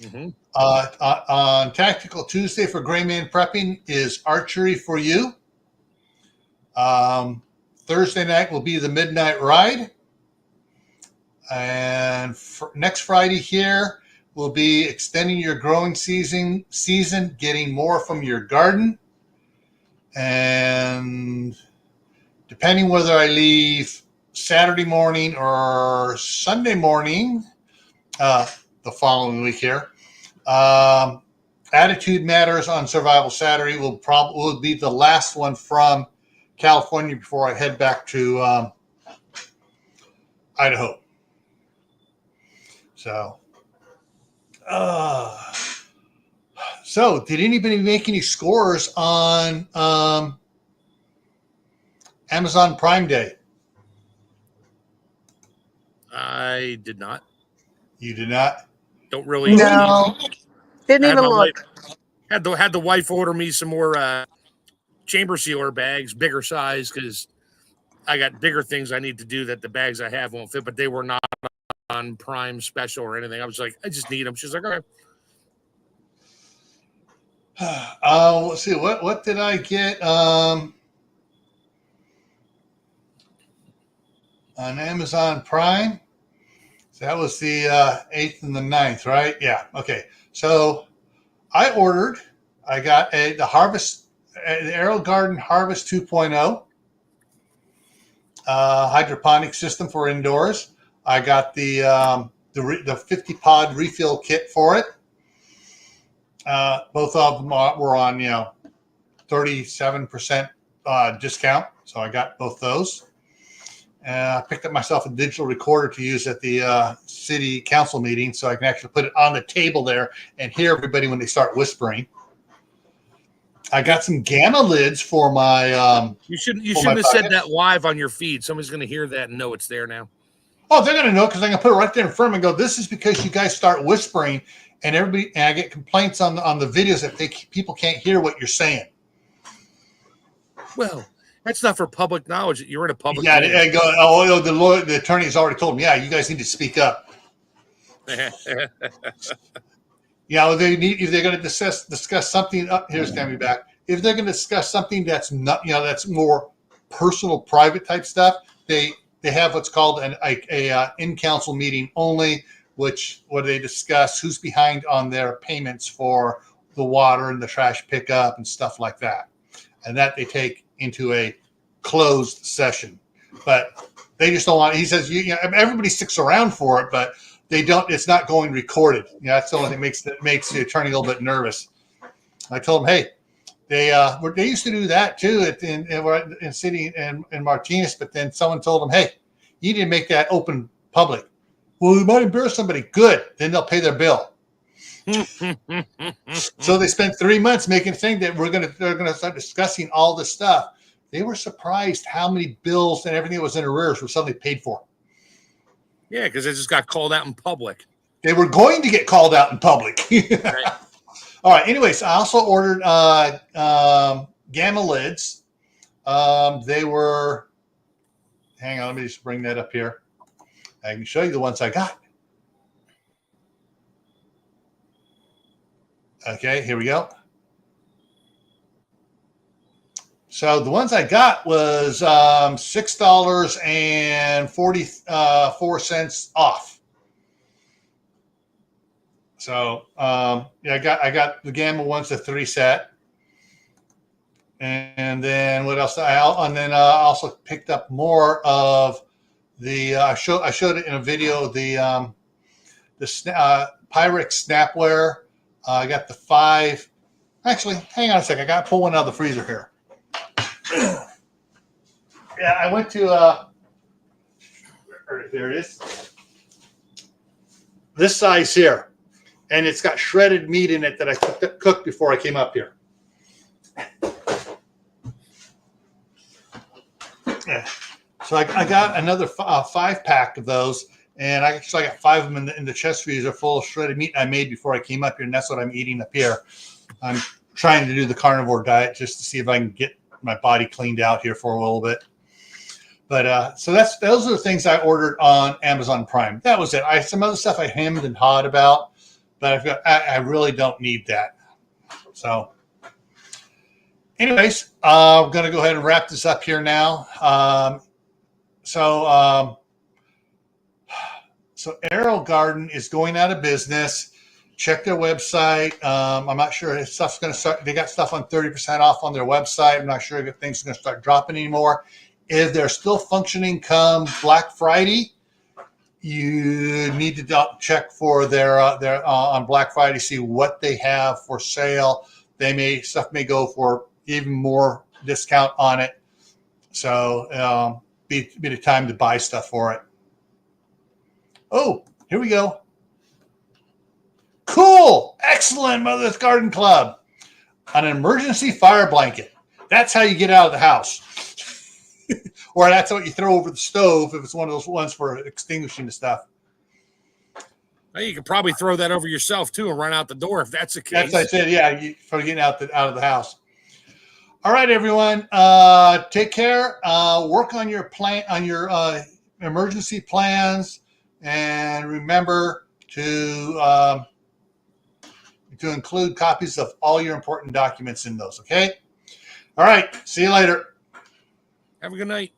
Mm-hmm. On Tactical Tuesday for Gray Man Prepping is archery for you. Thursday night will be the midnight ride. And next Friday here will be extending your growing season, getting more from your garden. And depending whether I leave Saturday morning or Sunday morning, the following week here, Attitude Matters on Survival Saturday will be the last one from California before I head back to Idaho. So did anybody make any scores on Amazon Prime Day? I did not. You did not? Don't really. No. Didn't even look. Had the wife order me some more chamber sealer bags, bigger size, because I got bigger things I need to do that the bags I have won't fit, but they were not on Prime special or anything. I was like, I just need them. She's like, okay. Let's see. What did I get on Amazon Prime? So that was the 8th and the 9th, right? Yeah. Okay. So I got the Aero Garden Harvest 2.0 hydroponic system for indoors. I got the 50 pod refill kit for it. Both of them were on 37% discount, so I got both those. I picked up myself a digital recorder to use at the city council meeting, so I can actually put it on the table there and hear everybody when they start whispering. I got some gamma lids for my. You shouldn't have said that live on your feed. Somebody's going to hear that and know it's there now. Oh, they're going to know because I'm going to put it right there in front of them and go, this is because you guys start whispering, and I get complaints on the videos that people can't hear what you're saying. Well, that's not for public knowledge. You're in a public. Yeah, I go. The attorney has already told me. Yeah, you guys need to speak up. If they're going to discuss something. Here's Tammy back. If they're going to discuss something that's not, that's more personal, private type stuff, they have what's called a in-council meeting only, where they discuss who's behind on their payments for the water and the trash pickup and stuff like that. And that they take into a closed session. But they just don't want, he says, everybody sticks around for it, but they don't, it's not going recorded. That's the only thing that makes the attorney a little bit nervous. I told him, hey, they used to do that too in city in Martinez, but then someone told them, hey, you need to make that open public. Well, we might embarrass somebody. Good. Then they'll pay their bill. So they spent 3 months making a thing that they're gonna start discussing all this stuff. They were surprised how many bills and everything that was in arrears were suddenly paid for. Yeah, because they just got called out in public. They were going to get called out in public. Right. All right. Anyways, I also ordered Gamma lids. They were. Hang on, let me just bring that up here. I can show you the ones I got. Okay, here we go. So the ones I got was $6.44 off. So I got the Gamma ones, the 3 set, and then what else? I also picked up more of the. I showed it in a video. The Pyrex Snapware. I got the 5. Actually, hang on a second. I got to pull one out of the freezer here. Yeah, I went to. There it is. This size here, and it's got shredded meat in it that I cooked before I came up here. Yeah. So I got another 5-pack of those. And I got 5 of them in the chest freezer full of shredded meat I made before I came up here, and that's what I'm eating up here. I'm trying to do the carnivore diet just to see if I can get my body cleaned out here for a little bit. But so those are the things I ordered on Amazon Prime. That was it. Some other stuff I hemmed and hawed about, but I really don't need that. So, anyways, I'm going to go ahead and wrap this up here now. So Arrow Garden is going out of business. Check their website. I'm not sure if stuff's going to start. They got stuff on 30% off on their website. I'm not sure if things are going to start dropping anymore. If they're still functioning come Black Friday, you need to check for their on Black Friday, see what they have for sale. Stuff may go for even more discount on it. So be the time to buy stuff for it. Oh, here we go. Cool. Excellent, Mother's Garden Club. An emergency fire blanket. That's how you get out of the house. Or that's what you throw over the stove if it's one of those ones for extinguishing the stuff. Well, you could probably throw that over yourself, too, and run out the door if that's the case. That's what I said, yeah, for getting out of the house. All right, everyone. Take care. Work on your emergency plans. And remember to include copies of all your important documents in those, okay? All right. See you later. Have a good night.